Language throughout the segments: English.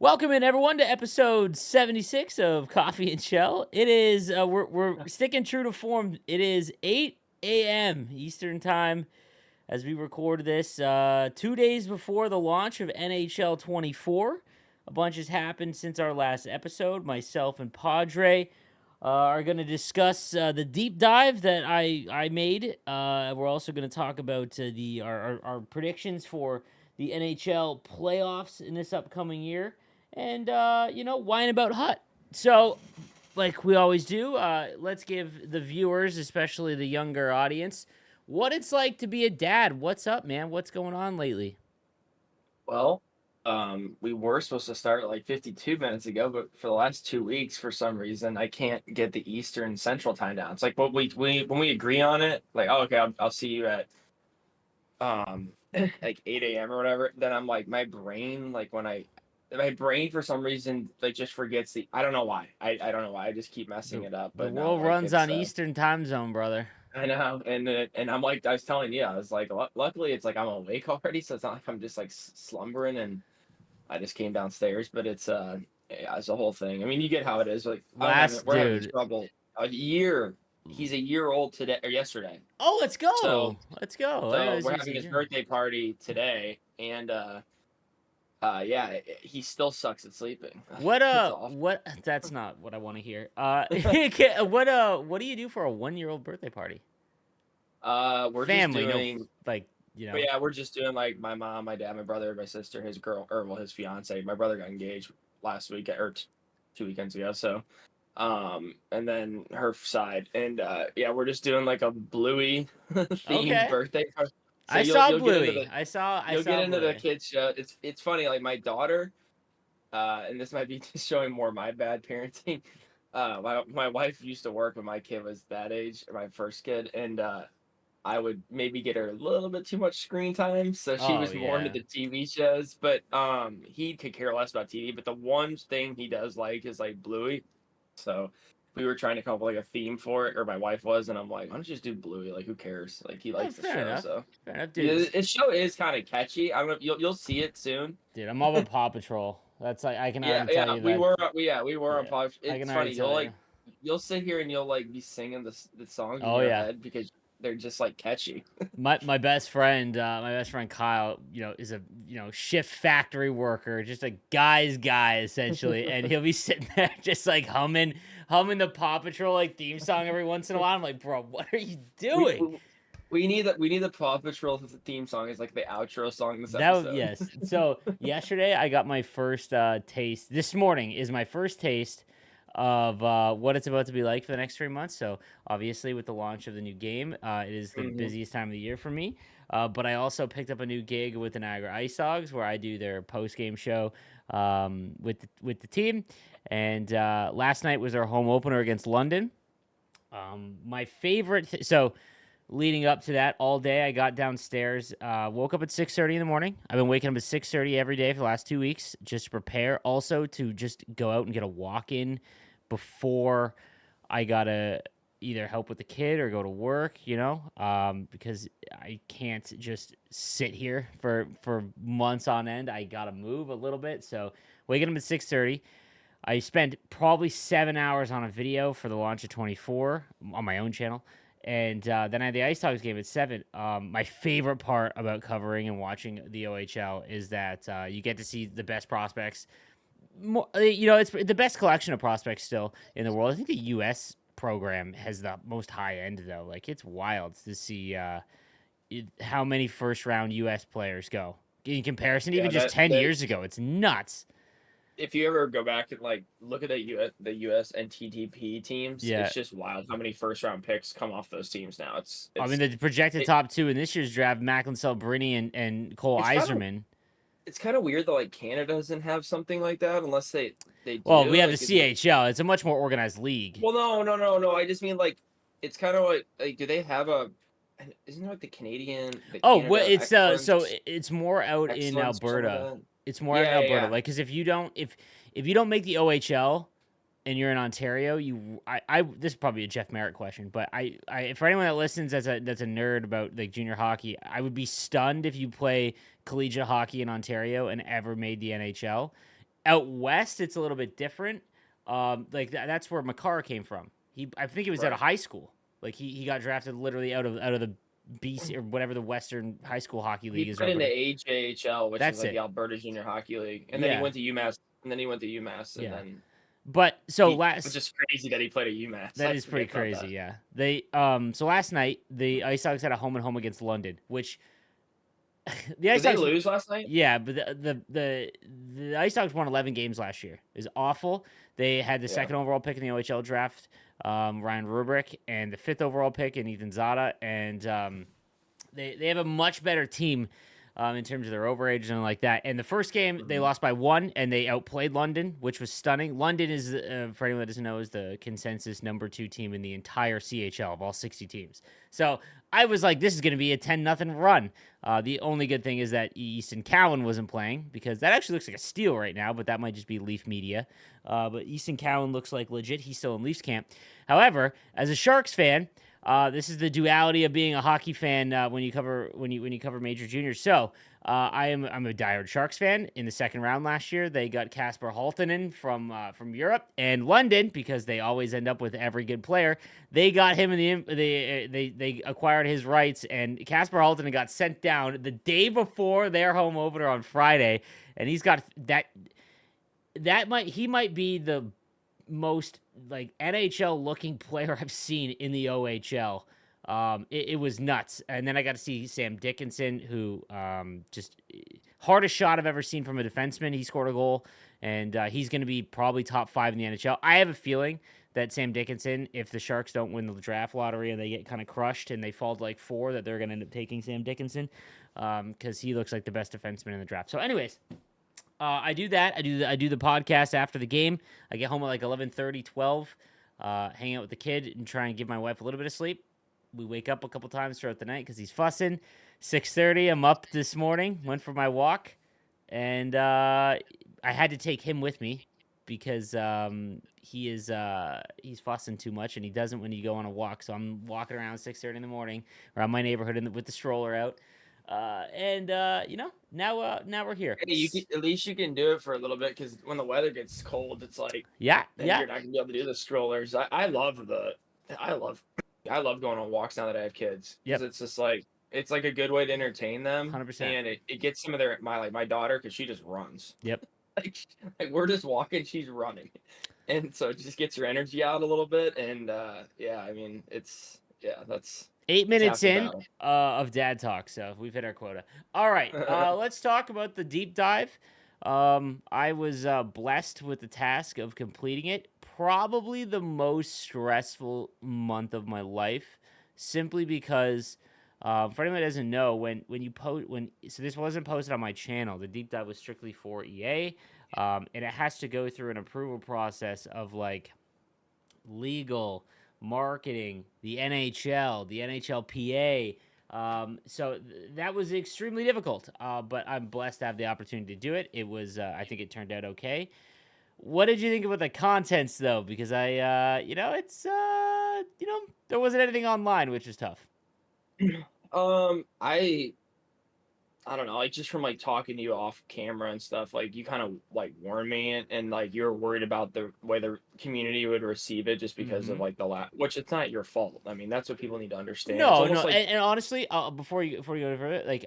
Welcome in everyone to episode 76 of Coffee and Chel. It is we're sticking true to form. It is 8 a.m. Eastern time as we record this 2 days before the launch of NHL 24. A bunch has happened since our last episode. Myself and Padre are going to discuss the deep dive that I made. We're also going to talk about our predictions for the NHL playoffs in this upcoming year, and whine about Hut. So, like we always do, let's give the viewers, especially the younger audience, what it's like to be a dad. What's up, man? What's going on lately? Well, we were supposed to start like 52 minutes ago, but for the last 2 weeks, for some reason, I can't get the Eastern Central time down. It's like what we when we agree on it, like, oh, okay, I'll see you at like 8 a.m. or whatever. Then I'm like my brain for some reason like just forgets the I don't know why. I don't know why. I just keep messing The it up. the But no, world like runs on it's Eastern time zone, brother. I know, and I'm like I was telling you, I was like, luckily it's like I'm awake already, so it's not like I'm just like slumbering and I just came downstairs, but yeah, it's a whole thing. I mean, you get how it is. Like Last we're having dude. trouble. A year. He's a year old today or yesterday. Oh, let's So go. Let's go. I so was we're gonna having say, his yeah. birthday party today, and yeah, he still sucks at sleeping. What It's awful. what that's not what I want to hear. What do you do for a 1-year old birthday party? We're just Family, no, doing. like, you But know. yeah, we're just doing like my mom, my dad, my brother, my sister, his girl, or well, his fiance. My brother got engaged last week or 2 weekends ago. So and then her side, and yeah, we're just doing like a bluey themed Okay. birthday party. So I you'll saw you'll get into Bluey. the I you'll get saw into the Bluey. kids show. It's funny, like my daughter, and this might be just showing more my bad parenting. My wife used to work when my kid was that age, or my first kid, and I would maybe get her a little bit too much screen time, so she Oh was more into yeah. the TV shows. But he could care less about TV. But the one thing he does like is like Bluey. So we were trying to come up with like a theme for it, or my wife was, and I'm like, why don't you just do Bluey? Like, who cares? Like, he Oh, likes the fair show, enough. so Fair enough, yeah, dude. his show is kind of catchy. I don't know. You'll see it soon. Dude, I'm all about Paw Patrol. That's like I can Yeah, already tell yeah, you that. we were on Yeah, pod. I can It's already funny. tell you. You'll sit here and you'll like be singing the songs in Oh your yeah. head because they're just like catchy. My best friend Kyle, is a shift factory worker, just a guy's guy essentially, and he'll be sitting there just like humming the Paw Patrol like theme song every once in a while. I'm like, bro, what are you We doing? we, we need the Paw Patrol theme song is like the outro song this That episode. yes. So yesterday I got my first taste. This morning is my first taste of what it's about to be like for the next 3 months. So obviously, with the launch of the new game, it is the Hmm. busiest time of the year for me. But I also picked up a new gig with the Niagara Ice Dogs, where I do their post game show with the team. And last night was our home opener against London. My favorite. So leading up to that all day, I got downstairs, woke up at 6:30 in the morning. I've been waking up at 6:30 every day for the last 2 weeks just to prepare. Also to just go out and get a walk in before I gotta either help with the kid or go to work. Because I can't just sit here for months on end. I gotta move a little bit. So waking up at 6:30. I spent probably 7 hours on a video for the launch of 24 on my own channel. And then I had the Ice Dogs game at 7. My favorite part about covering and watching the OHL is that you get to see the best prospects. It's the best collection of prospects still in the world. I think the U.S. program has the most high end, though. Like, it's wild to see how many first round U.S. players go in comparison, even Yeah, just that 10 that years ago. It's nuts. if you ever go back and like look at the US and TTP teams, Yeah. it's just wild how many first round picks come off those teams now. I mean, the projected It, top two in this year's draft: Macklin Celebrini and Cole it's kind of Iserman. it's kind of weird that like Canada doesn't have something like that unless they Well, we do. have the Like, is it CHL. It's a much more organized league. well, no. I just mean like it's kind of like do they have a isn't there like the Oh, well, Canada Excellence it's more out in Excellence or something like Alberta. that? It's more out in Yeah, yeah, Alberta. yeah. Like, because if you don't make the OHL and you're in Ontario, this is probably a Jeff Merritt question, but I for anyone that listens that's a nerd about like junior hockey, I would be stunned if you play collegiate hockey in Ontario and ever made the NHL. Out west, it's a little bit different. Like that's where Makar came from. I think he was out of Right. high school. Like he got drafted literally out of the BC or whatever the Western High School Hockey He League is played in over the there. AJHL, which is That's like the it. Alberta Junior Hockey League, and then he Yeah, went to UMass, and then he went to UMass, and yeah. then But so which last is crazy that he played at UMass. that I is pretty forget about crazy. that. Yeah, they so last night the Ice Dogs had a home and home against London, which the Did Ice they Dogs. lose last night? Yeah, but the Ice Dogs won 11 games last year. Is awful. They had the Yeah. second overall pick in the OHL draft, Ryan Rubrick, and the fifth overall pick in Ethan Zada, and they have a much better team in terms of their overage and like that. And the first game they Mhm. lost by 1, and they outplayed London, which was stunning. London is, for anyone that doesn't know, is the consensus number 2 team in the entire CHL of all 60 teams. So I was like, this is going to be a 10-0 run. The only good thing is that Easton Cowan wasn't playing because that actually looks like a steal right now, but that might just be Leaf media. But Easton Cowan looks like legit. He's still in Leafs camp. However, as a Sharks fan, this is the duality of being a hockey fan when you cover major juniors. So I'm a diehard Sharks fan. In the second round last year, they got Kasper Halttunen from Europe and London because they always end up with every good player. They got him in they acquired his rights, and Kasper Halttunen got sent down the day before their home opener on Friday, and he's got he might be the most like NHL looking player I've seen in the OHL. It was nuts. And then I got to see Sam Dickinson, who just hardest shot I've ever seen from a defenseman. He scored a goal, and he's going to be probably top 5 in the NHL. I have a feeling that Sam Dickinson, if the Sharks don't win the draft lottery and they get kind of crushed and they fall to like 4, that they're going to end up taking Sam Dickinson because he looks like the best defenseman in the draft. So, anyways, I do that. I do the podcast after the game. I get home at like 11:30, 12. Hang out with the kid and try and give my wife a little bit of sleep. We wake up a couple times throughout the night because he's fussing. 6:30, I'm up this morning. Went for my walk, and I had to take him with me because he's fussing too much, and he doesn't when you go on a walk. So I'm walking around 6:30 in the morning around my neighborhood with the stroller out. Now we're here. Hey, at least you can do it for a little bit because when the weather gets cold, it's like Yeah, then yeah, you're not gonna be able to do the strollers. I love I love going on walks now that I have kids because yep, it's just like it's like a good way to entertain them 100%. and it gets some of their my daughter because she just runs Yep. like we're just walking, she's running, and so it just gets her energy out a little bit and yeah, I mean that's 8 it's half minutes the in battle. of dad talk, so we've hit our quota. All right, let's talk about the deep dive. I was blessed with the task of completing it. Probably the most stressful month of my life, simply because, for anyone that doesn't know, when you post so this wasn't posted on my channel. The deep dive was strictly for EA, and it has to go through an approval process of like legal, marketing, the NHL, the NHLPA. That was extremely difficult, but I'm blessed to have the opportunity to do it. It was, I think it turned out okay. What did you think about the contents though? Because there wasn't anything online, which is tough. I don't know, like just from like talking to you off camera and stuff, like you kind of like warned me and like you're worried about the way the community would receive it just because of Mm-hmm. like which it's not your fault. I mean, that's what people need to understand. It's No, no, almost like and honestly, before you go further, like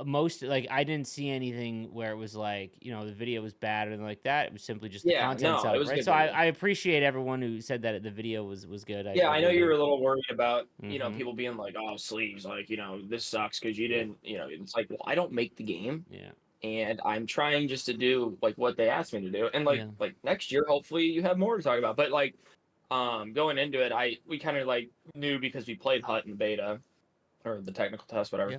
most like I didn't see anything where it was like the video was bad or anything like that. It was simply just the yeah, contents no, of it it, was a right? good So I, video. I appreciate everyone who said that the video was good. I Yeah, I know really you do. were a little worried about, Mm-hmm. people being like, "Oh, sleeves, like, this sucks because you didn't, it's like, well, I don't make the game Yeah, and I'm trying just to do like what they asked me to do. And yeah, like next year, hopefully you have more to talk about. But like going into it, we kind of like knew because we played Hut in the beta or the technical test, whatever. yeah.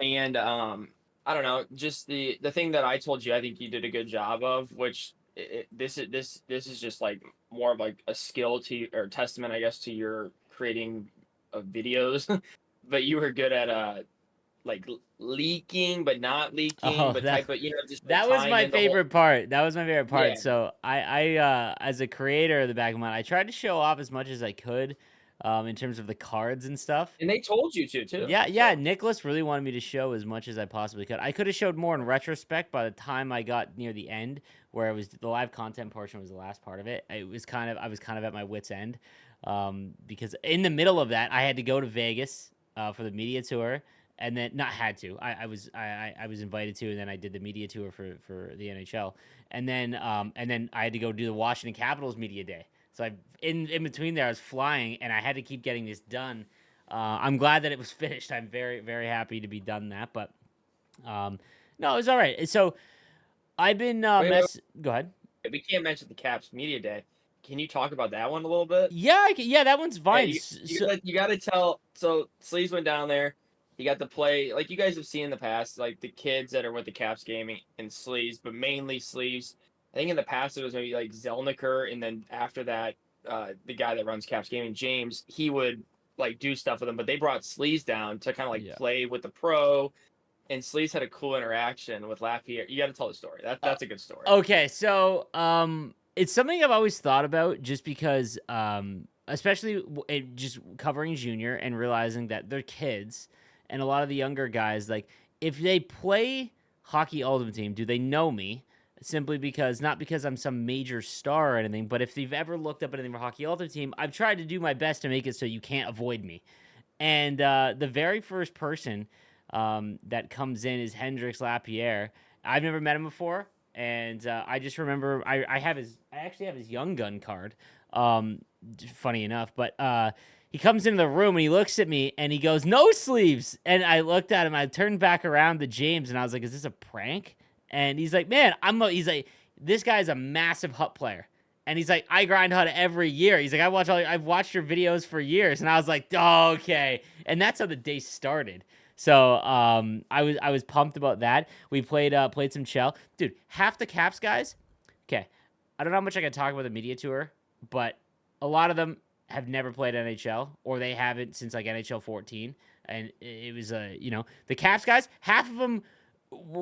And I don't know, just the thing that I told you, I think you did a good job of, which this is just like more of like a skill to or testament, I guess, to your creating of videos. But you were good at like leaking, but not leaking, Oh, but that type of just like that was tying my in the whole. favorite part. That was my favorite part. Yeah, So I as a creator of the back of mind, I tried to show off as much as I could. in terms of the cards and stuff. And they told you to too. Yeah, yeah, So Nicholas really wanted me to show as much as I possibly could. I could have showed more in retrospect by the time I got near the end, where it was the live content portion was the last part of it. I was kind of at my wit's end, because in the middle of that, I had to go to Vegas for the media tour, and then not had to. I was invited to, and then I did the media tour for the NHL, and then I had to go do the Washington Capitals media day. So in between there, I was flying, and I had to keep getting this done. I'm glad that it was finished. I'm very, very happy to be done that. But no, it was all right. So I've been wait, Go ahead. we can't mention the Caps media day. Can you talk about that one a little bit? Yeah, yeah, that one's Yeah, fine. you gotta tell. So Sleeves went down there. He got to play like you guys have seen in the past, like the kids that are with the Caps gaming and Sleeves, but mainly Sleeves. I think in the past it was maybe like Zelniker, and then after that, the guy that runs Caps Gaming, James, he would like do stuff with them. But they brought Sleeves down to kind of like Yeah. play with the pro, and Sleeves had a cool interaction with Lapierre. You got to tell the story. That's a good story. Okay, so it's something I've always thought about, just because especially just covering junior and realizing that they're kids, and a lot of the younger guys, like, if they play hockey ultimate team, do they know me? Simply because, not because I'm some major star or anything, but if they've ever looked up anything for hockey ultimate team, I've tried to do my best to make it so you can't avoid me. And the very first person that comes in is Hendrix Lapierre. I've never met him before, and I just remember I actually have his Young Gun card. Funny enough, but he comes into the room and he looks at me and he goes, "No sleeves." And I looked at him. I turned back around to James and I was like, "Is this a prank?" And he's like, "Man, he's like, this guy's a massive hut player." And he's like, "I grind HUD every year." He's like, I've watched your videos for years." And I was like, "Oh, okay." And that's how the day started. So I was pumped about that. We played some Chel. Dude, half the Caps guys. Okay, I don't know how much I can talk about the media tour, but a lot of them have never played NHL, or they haven't since like NHL 14. And it was the Caps guys. Half of them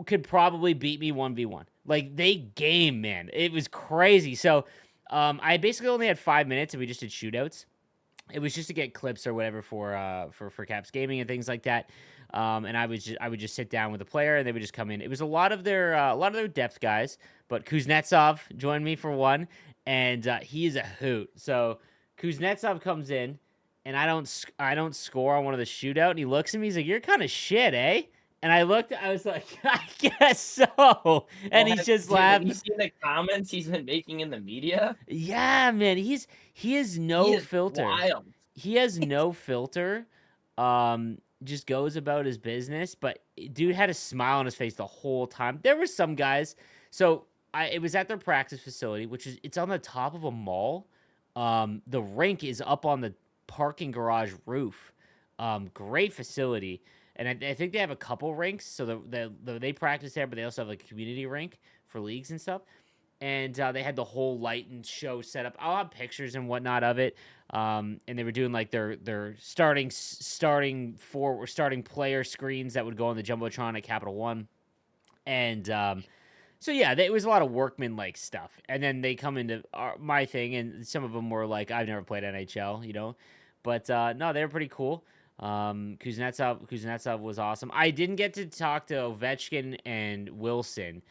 could probably beat me 1v1. Like, they game, man. It was crazy. So I basically only had 5 minutes, and we just did shootouts. It was just to get clips or whatever for Caps Gaming and things like that. And I would just sit down with a player, and they would just come in. It was a lot of their depth guys, but Kuznetsov joined me for one, and he is a hoot. So Kuznetsov comes in, and I don't score on one of the shootout, and he looks at me. He's like, "You're kind of shit, eh?" And I looked. I was like, "I guess so." And Well, he's just dude, have you laughing. seen the comments he's been making in the media? Yeah, man. He has He no is filter. wild. He has no filter. Just goes about his business, but dude had a smile on his face the whole time. There were some guys. So it was at their practice facility, which is it's on the top of a mall. The rink is up on the parking garage roof. Great facility, and I think they have a couple rinks. So they practice there, but they also have like a community rink for leagues and stuff. And they had the whole light and show set up. I'll have pictures and whatnot of it. And they were doing like their starting player screens that would go on the jumbotron at Capital One. And so yeah, it was a lot of workman like stuff. And then they come into my thing, and some of them were like, "I've never played NHL," but no, they were pretty cool. Kuznetsov was awesome. I didn't get to talk to Ovechkin and Wilson,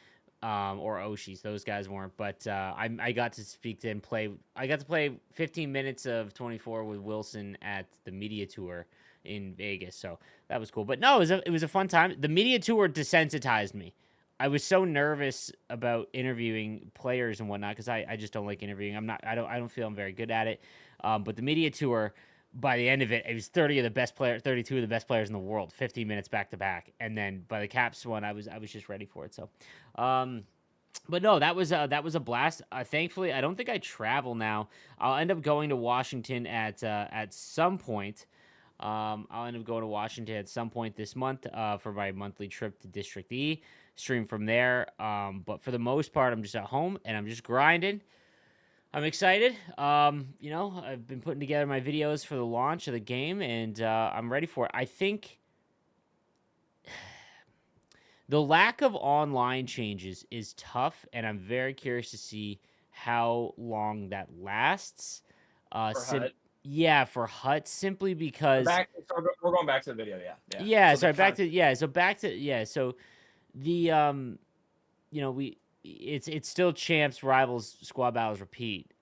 or Oshis. Those guys weren't, but I got to speak to and play. I got to play 15 minutes of 24 with Wilson at the media tour in Vegas, so that was cool. But no, it was a fun time. The media tour desensitized me. I was so nervous about interviewing players and whatnot because I just don't like interviewing. I don't feel I'm very good at it. But the media tour, by the end of it, it was 32 of the best players in the world, 15 minutes back to back, and then by the Caps one, I was just ready for it. So, but no, that was a blast. Thankfully, I don't think I travel now. I'll end up going to Washington at some point. I'll end up going to Washington at some point this month for my monthly trip to District E. Stream from there. But for the most part, I'm just at home and I'm just grinding. I'm excited. I've been putting together my videos for the launch of the game, and I'm ready for it. I think the lack of online changes is tough, and I'm very curious to see how long that lasts. For HUD. Yeah, for huts simply because We're going back to the video. Yeah, yeah. yeah, So the sorry, back con. to yeah, so back to yeah, so the you know, it's still champs, rivals, squad battles repeat.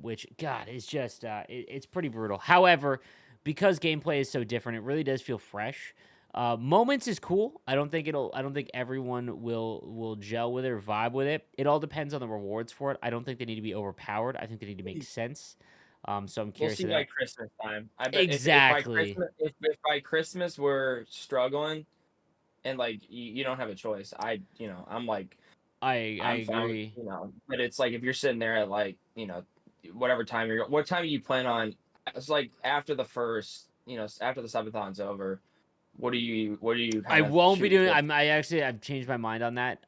Which God is just it's pretty brutal. However, because gameplay is so different, it really does feel fresh. Moments is cool. I don't think everyone will gel with it or vibe with it. It all depends on the rewards for it. I don't think they need to be overpowered. I think they need to make sense. So I'm We'll curious see of by that. Christmas time. I bet if by Exactly. Christmas if by Christmas we're struggling and like you don't have a choice. I'm like I I'm fine with agree. but it's like if you're sitting there at like whatever time what time do you plan on? It's like after the first after the subathon's over. What do you I kind of won't be shooting doing. for? I've changed my mind on that.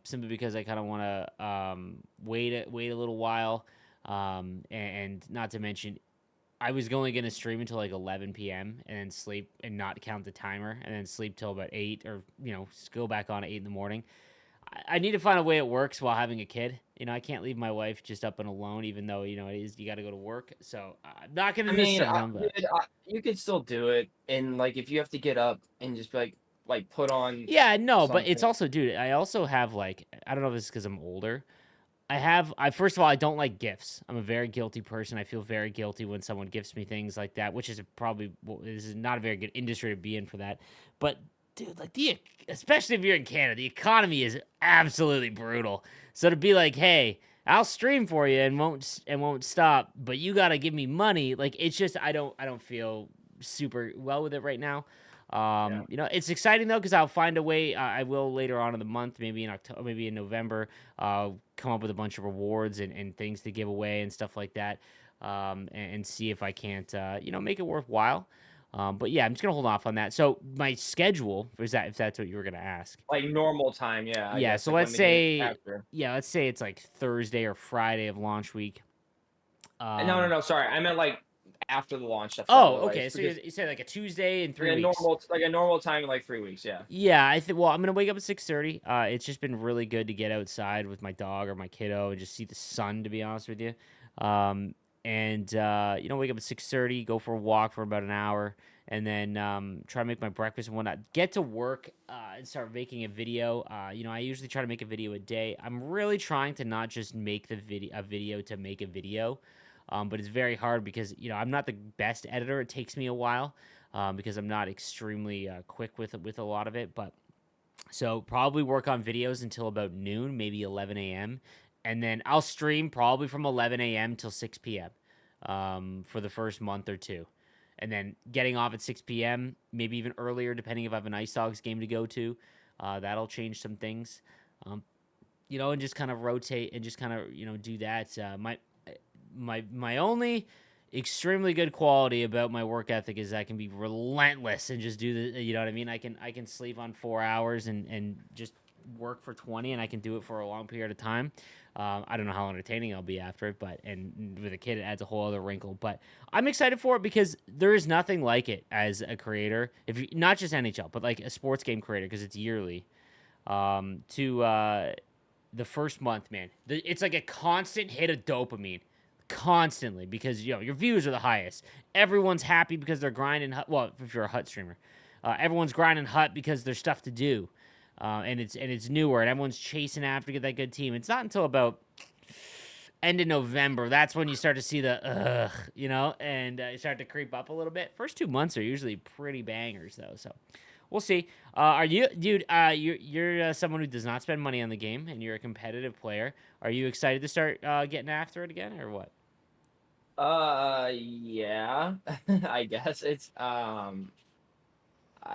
Simply because I kind of want to wait a little while. And not to mention, I was only gonna stream until like 11 p.m. and then sleep and not count the timer and then sleep till about 8 or go back on at 8 in the morning. I need to find a way it works while having a kid. I can't leave my wife just up and alone, even though it is you got to go to work. So I'm not gonna I miss mean, some, but you could still do it, and like if you have to get up and just be like put on yeah, no, but it's something. also, dude. I also have like I don't know if it's because I'm older. I first of all, I don't like gifts. I'm a very guilty person. I feel very guilty when someone gifts me things like that, which is probably this is not a very good industry to be in for that. But dude, like especially if you're in Canada, the economy is absolutely brutal. So to be like, hey, I'll stream for you and won't stop, but you gotta give me money. Like it's just I don't feel super well with it right now. Yeah. It's exciting though because I'll find a way. I will later on in the month, maybe in October, maybe in November, come up with a bunch of rewards and things to give away and stuff like that, and see if I can't, make it worthwhile. But yeah, I'm just gonna hold off on that. So my schedule is that if that's what you were gonna ask. Like normal time, yeah, I Yeah, guess so like let's when the game's say after. let's say it's like Thursday or Friday of launch week. No, no, Um, no, sorry. I meant like after the launch stuff oh, started, like okay. So because you say like a Tuesday in like 3 weeks. a normal time in like 3 weeks, yeah. Yeah, I think. Well, I'm gonna wake up at 6:30. It's just been really good to get outside with my dog or my kiddo and just see the sun. To be honest with you, and wake up at 6:30, go for a walk for about an hour, and then try to make my breakfast and whatnot. Get to work and start making a video. I usually try to make a video a day. I'm really trying to not just make a video to make a video, but it's very hard because I'm not the best editor. It takes me a while because I'm not extremely quick with a lot of it. But so probably work on videos until about noon, maybe 11 a.m. And then I'll stream probably from 11 a.m. till 6 p.m. For the first month or two. And then getting off at 6 p.m., maybe even earlier, depending if I have an Ice Dogs game to go to. That'll change some things. Um, and just kind of rotate and just kind of, do that. My only extremely good quality about my work ethic is I can be relentless and just do the you know what I mean. I can sleep on 4 hours and just work for 20 and I can do it for a long period of time. I don't know how entertaining I'll be after it, but and with a kid it adds a whole other wrinkle. But I'm excited for it because there is nothing like it as a creator, if you, not just NHL, but like a sports game creator because it's yearly. To The first month, man, it's like a constant hit of dopamine constantly because your views are the highest. Everyone's happy because they're grinding. Well, if you're a hut streamer, everyone's grinding hut because there's stuff to do, and it's newer, and everyone's chasing after get that good team. It's not until about end of November that's when you start to see the and you start to creep up a little bit. First 2 months are usually pretty bangers though, so we'll see. Are you, dude? You're someone who does not spend money on the game, and you're a competitive player. Are you excited to start getting after it again, or what? Yeah, I guess it's I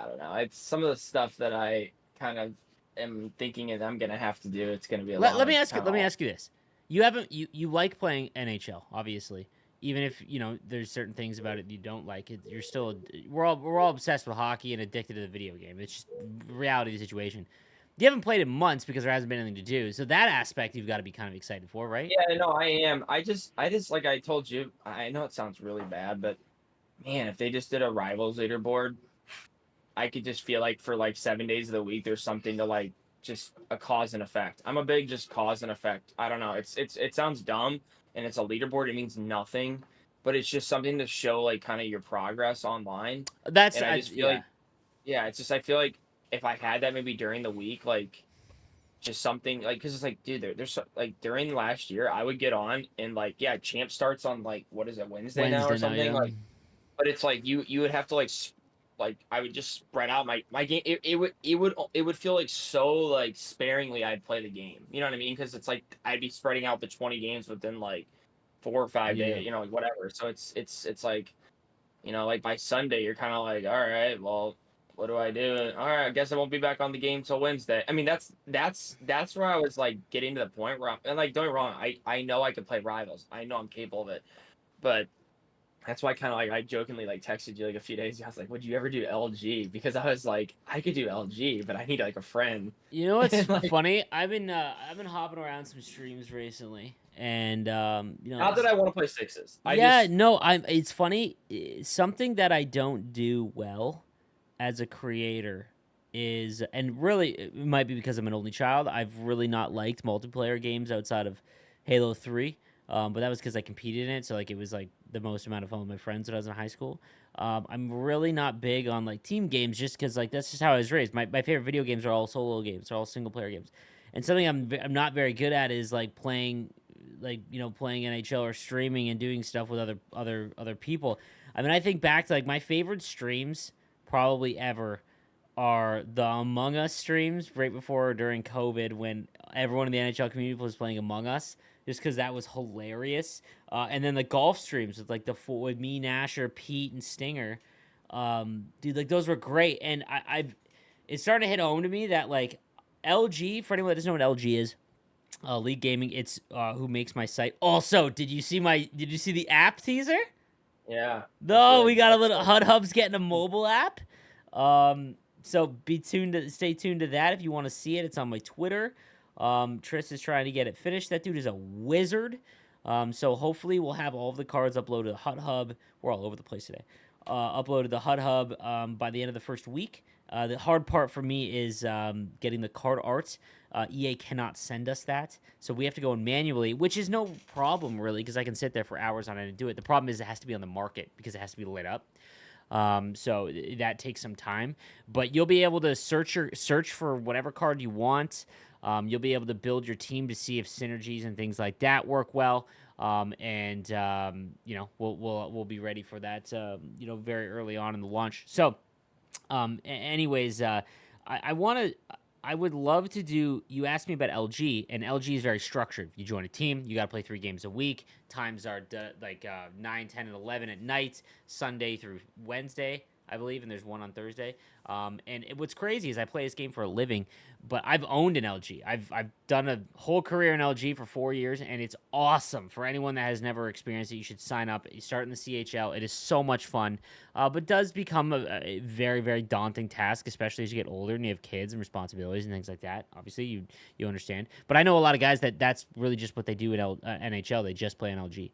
don't know. It's some of the stuff that I kind of am thinking is I'm gonna have to do. It's gonna be a Let lot me of ask you. kind Let me of ask you this: you haven't you like playing NHL, obviously. Even if there's certain things about it you don't like, you're still we're all obsessed with hockey and addicted to the video game. It's just reality of the situation. You haven't played in months because there hasn't been anything to do. So that aspect you've got to be kind of excited for, right? Yeah, no, I am. I just like I told you. I know it sounds really bad, but man, if they just did a rivals leaderboard, I could just feel like for like 7 days of the week, there's something to like just a cause and effect. I'm a big just cause and effect. I don't know. It sounds dumb and it's a leaderboard. It means nothing, but it's just something to show like kind of your progress online. That's And I just feel yeah. like, yeah, it's just I feel like if I had that maybe during the week, like just something like because it's like, dude, there's like during last year, I would get on and like, yeah, champ starts on like what is it, Wednesday now or Wednesday now, something, yeah. like, but it's like you would have to like like I would just spread out my game. It would feel like so like sparingly I'd play the game. You know what I mean? Because it's like I'd be spreading out the 20 games within like 4 or 5 days. Yeah. You know, like whatever. So it's like like by Sunday you're kind of like, all right, well, what do I do? All right, I guess I won't be back on the game till Wednesday. I mean, that's where I was like getting to the point where and like don't get me wrong, I know I can play rivals. I know I'm capable of it, but that's why kind of like I jokingly like texted you like a few days ago. I was like, would you ever do LG? Because I was like, I could do LG, but I need like a friend. You know what's And like, funny? I've been hopping around some streams recently, and not that I want to play sixes. I yeah, just no, it's funny. Something that I don't do well as a creator is, and really it might be because I'm an only child. I've really not liked multiplayer games outside of Halo 3. But that was because I competed in it, so like it was like the most amount of fun with my friends when I was in high school. I'm really not big on like team games just because like that's just how I was raised. My favorite video games are all solo games, they're all single player games. And something I'm not very good at is like playing playing NHL or streaming and doing stuff with other people. I mean, I think back to like my favorite streams probably ever are the Among Us streams right before or during COVID when everyone in the NHL community was playing Among Us, just because that was hilarious. And then the golf streams with like with me, Nasher, Pete, and Stinger. Dude, like those were great. And I've it's starting to hit home to me that like LG, for anyone that doesn't know what LG is, League Gaming, it's who makes my site. Also, did you see the app teaser? yeah, I No, we did. got a That's little so Hud cool. Hub's getting a mobile app. So stay tuned to that if you want to see it. It's on my Twitter. Tris is trying to get it finished. That dude is a wizard. So hopefully we'll have all of the cards uploaded to Hut Hub. We're all over the place today. Uploaded to Hut Hub by the end of the first week. The hard part for me is getting the card art. EA cannot send us that, so we have to go in manually, which is no problem really, because I can sit there for hours on it and do it. The problem is it has to be on the market because it has to be lit up. So that takes some time, but you'll be able to search for whatever card you want. You'll be able to build your team to see if synergies and things like that work well. And we'll be ready for that. Very early on in the launch. So anyways, I want to. I would love to do. You asked me about LG, and LG is very structured. You join a team, you got to play 3 games a week. Times are 9, 10, and 11 at night, Sunday through Wednesday, I believe, and there's one on Thursday. What's crazy is I play this game for a living, but I've owned an LG. I've done a whole career in LG for 4 years, and it's awesome. For anyone that has never experienced it, you should sign up. You start in the CHL. It is so much fun, but does become a very, very daunting task, especially as you get older and you have kids and responsibilities and things like that. Obviously, you understand. But I know a lot of guys that's really just what they do at NHL. They just play in LG.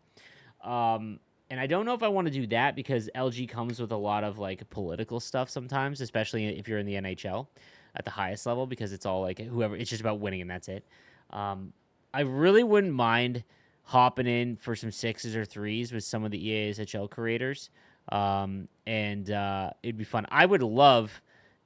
And I don't know if I want to do that because LG comes with a lot of like political stuff sometimes, especially if you're in the NHL at the highest level, because it's all like whoever, it's just about winning and that's it. I really wouldn't mind hopping in for some sixes or threes with some of the EASHL creators. It'd be fun. I would love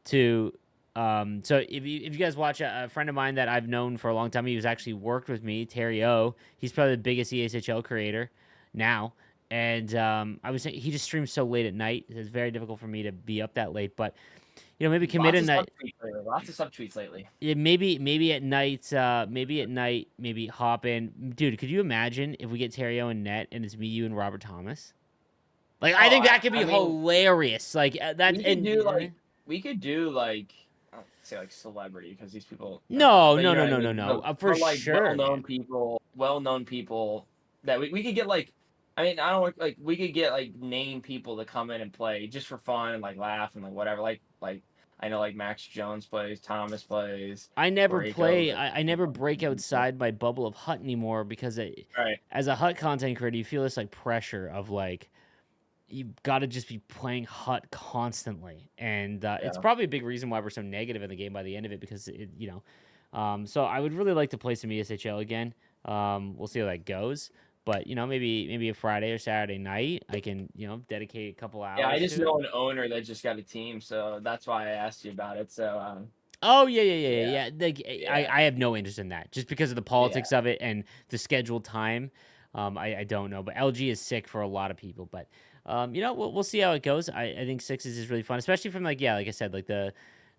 to. So if you guys watch a friend of mine that I've known for a long time, he was actually worked with me, Terry O. He's probably the biggest ESHL creator now. And I was saying he just streams so late at night. It's very difficult for me to be up that late. But maybe commit Lots a of night. subtweets lately. Lots of subtweets lately. Yeah, maybe at night. Maybe hop in, dude. Could you imagine if we get Terrio and net and it's me, you, and Robert Thomas? Like I Oh, think that could I be mean, hilarious. Like that we could and do like we could do like I don't say like celebrity because these people are, no, but no, you know no, what I no, no, mean. no. But, For but like sure, man. well-known people that we could get like. I mean, I don't like we could get like name people to come in and play just for fun and like laugh and like whatever. Like I know like Max Jones plays, Thomas plays, I never Pareko. play. I never break outside my bubble of Hut anymore because Right. as a Hut content creator, you feel this like pressure of like you got to just be playing Hut constantly, and it's Yeah. probably a big reason why we're so negative in the game by the end of it because So I would really like to play some ESHL again. We'll see how that goes, But maybe a Friday or Saturday night, I can dedicate a couple Yeah, I hours just to it. know an owner that just got a team, so that's why I asked you about it. So, Oh yeah, yeah, yeah, yeah, yeah. Like, I yeah, I have no interest in that just because of the yeah. politics of it and the scheduled time. I don't know, but LG is sick for a lot of people. But we'll see how it goes. I think sixes is really fun, especially from like I said, like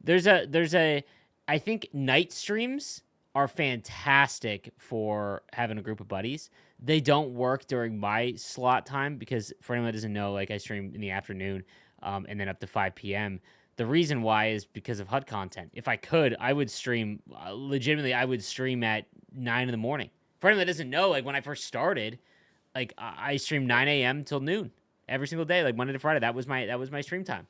there's a I think night streams are fantastic for having a group of buddies. They don't work during my slot time because for anyone that doesn't know, like I stream in the afternoon, and then up to 5 p.m. The reason why is because of HUD content. If I could, I would stream legitimately. I would stream at 9 in the morning. For anyone that doesn't know, like when I first started, like I streamed 9 a.m. till noon every single day, like Monday to Friday. That was my stream time.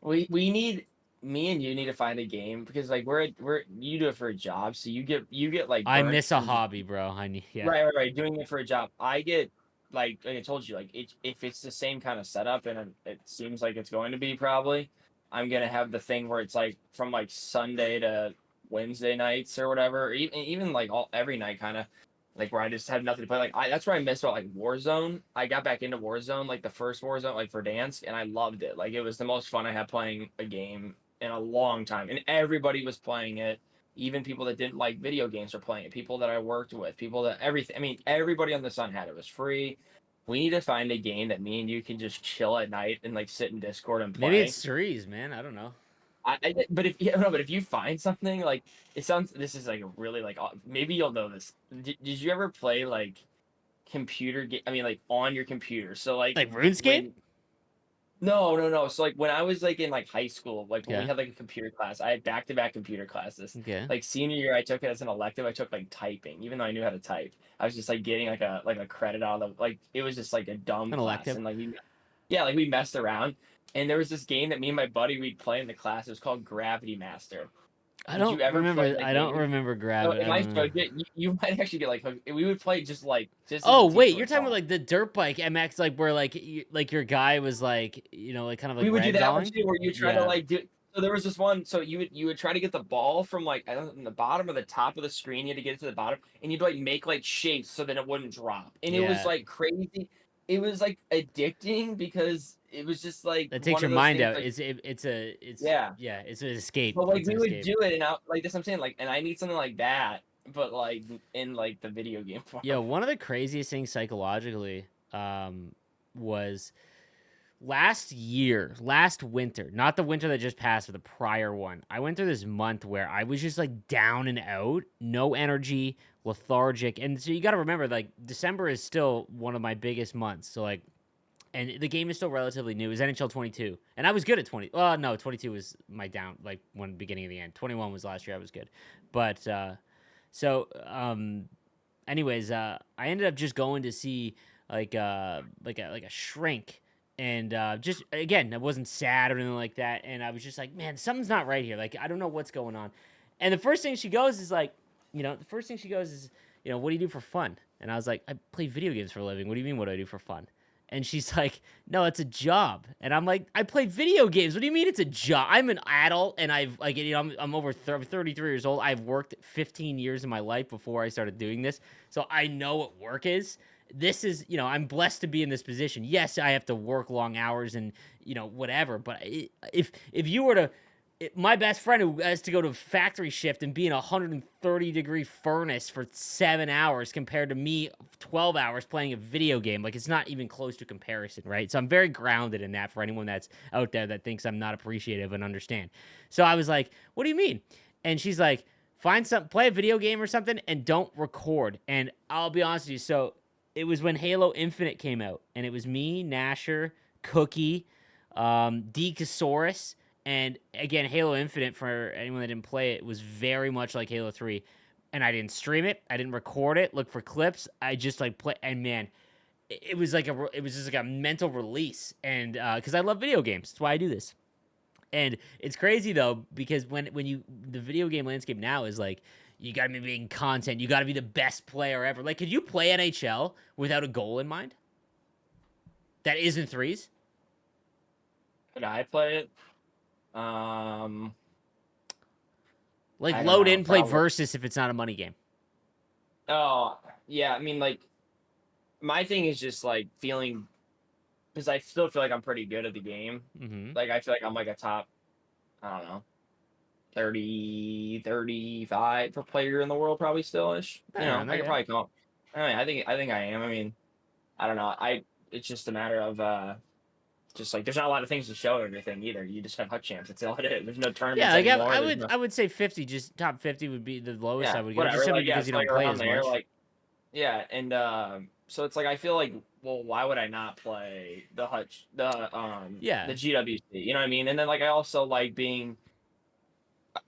We need me and you need to find a game because like we're you do it for a job, so you get like I burnt miss a from just hobby, bro. I need yeah. right doing it for a job. I get like I told you like if it's the same kind of setup and it seems like it's going to be probably I'm gonna have the thing where it's like from like Sunday to Wednesday nights or whatever, or even like all every night kind of like where I just have nothing to play. Like that's what I miss about like Warzone. I got back into Warzone like the first Warzone like for dance, and I loved it. Like it was the most fun I had playing a game in a long time, and everybody was playing it. Even people that didn't like video games were playing it. People that I worked with, people that everything. I mean, everybody on the sun had it. It was free. We need to find a game that me and you can just chill at night and like sit in Discord and Maybe play. it's threes, man. I don't know. But if yeah, no, but if you find something like it sounds, this is like really like maybe you'll know this. Did you ever play like computer game? I mean, like on your computer. So like Like RuneScape. when no. So like when I was like in like high school, like when we Okay. had like a computer class, I had back to back computer classes. Okay. Like senior year, I took it as an elective. I took like typing, even though I knew how to type. I was just like getting like a credit out of the like it was just like a dumb An class, elective. and like yeah, like we messed around. And there was this game that me and my buddy we'd play in the class. It was called Gravity Master. I Did you don't ever play remember. that I don't game? remember So Gravity. it I might don't know. show you might actually get like hooked. We would play just as a Oh team wait, for you're a talking about song. like the dirt bike MX, like where like your guy was like like kind of like We would do that one ragdolling. too, where you try to Yeah, like do. So there was this one. So you would try to get the ball from like I don't know, from the bottom or the top of the screen. You had to get it to the bottom, and you'd like make like shapes so that it wouldn't drop. And it was yeah. like crazy. It was like addicting because it was just like That takes one your of those mind things. out. Like It's yeah, yeah. It's an escape. but like It's an we would escape. do it, and like that's what I'm saying. Like, and I need something like that, but like in like the video game Yeah, form. one of the craziest things psychologically was last winter, not the winter that just passed, but the prior one. I went through this month where I was just like down and out, no energy, lethargic. And so you got to remember, like, December is still one of my biggest months. So, like, and the game is still relatively new. It was NHL 22, and I was good at 20. Well, no, 22 was my down, like one beginning of the end. 21 was last year. I was good, but so anyways, I ended up just going to see like a shrink, and just again, I wasn't sad or anything like that, and I was just like, man, something's not right here. Like I don't know what's going on, and the first thing she goes is like, the first thing she goes is, what do you do for fun? And I was like, I play video games for a living. What do you mean, what do I do for fun? And she's like, no, it's a job. And I'm like, I play video games. What do you mean it's a job? I'm an adult and I've like, I'm over 33 years old. I've worked 15 years of my life before I started doing this. So I know what work is. This is, I'm blessed to be in this position. Yes, I have to work long hours and, whatever. But if you were to, my best friend who has to go to factory shift and be in a 130-degree furnace for 7 hours compared to me 12 hours playing a video game, like it's not even close to comparison, right? So I'm very grounded in that for anyone that's out there that thinks I'm not appreciative and understand. So I was like, what do you mean? And she's like, play a video game or something and don't record. And I'll be honest with you. So it was when Halo Infinite came out, and it was me, Nasher, Cookie, Decosaurus, and again, Halo Infinite, for anyone that didn't play it, was very much like Halo 3. And I didn't stream it, I didn't record it, look for clips. I just like play, and man, it was it was just like a mental release. And because I love video games, that's why I do this. And it's crazy though, because when the video game landscape now is like, you gotta be making content, you gotta be the best player ever. Like, could you play NHL without a goal in mind? That isn't threes? Could I play it? Um, Like I don't load know. in, play Probably. versus if it's not a money game. Oh, yeah. I mean, like my thing is just like feeling, because I still feel like I'm pretty good at the game. Mm-hmm. Like I feel like I'm like a top, I don't know, 30, 35 for player in the world, probably still ish. You know, Around I there, could yeah. probably come. I mean, I think I am. I mean, I don't know. It's just a matter of just like there's not a lot of things to show everything either. You just have hut champs. That's all it is. There's no Yeah, tournaments like anymore. I There's would no I would say 50, just top 50 would be the lowest yeah, I would go, just whatever. simply Like yeah, because it's you like don't play around as there. much. Like yeah, and so it's like I feel like well, why would I not play the Yeah. GWC? You know what I mean? And then like I also like being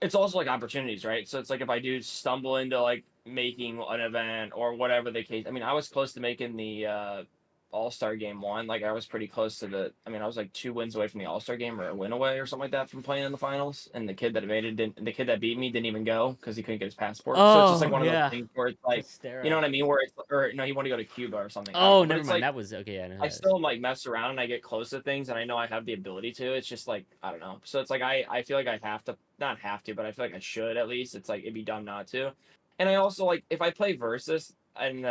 it's also like opportunities, right? So it's like if I do stumble into like making an event or whatever the case. I mean, I was close to making the All-Star game one. Like I was pretty close to I was like 2 wins away from the All-Star game or a win away or something like that from playing in the finals. And the kid that made it didn't the kid that beat me didn't even go because he couldn't get his passport. So it's just like Oh, one of those yeah. things where it's To like you know Stera. what I mean? Where it's or no, he wanted to go to Cuba or something. I don't Oh, know. But never it's mind. like That was okay. Yeah, I know who I that is. still like mess around and I get close to things and I know I have the ability to. It's just like I don't know. So it's like I feel like I have to not have to, but I feel like I should at least. It's like it'd be dumb not to. And I also like if I play versus and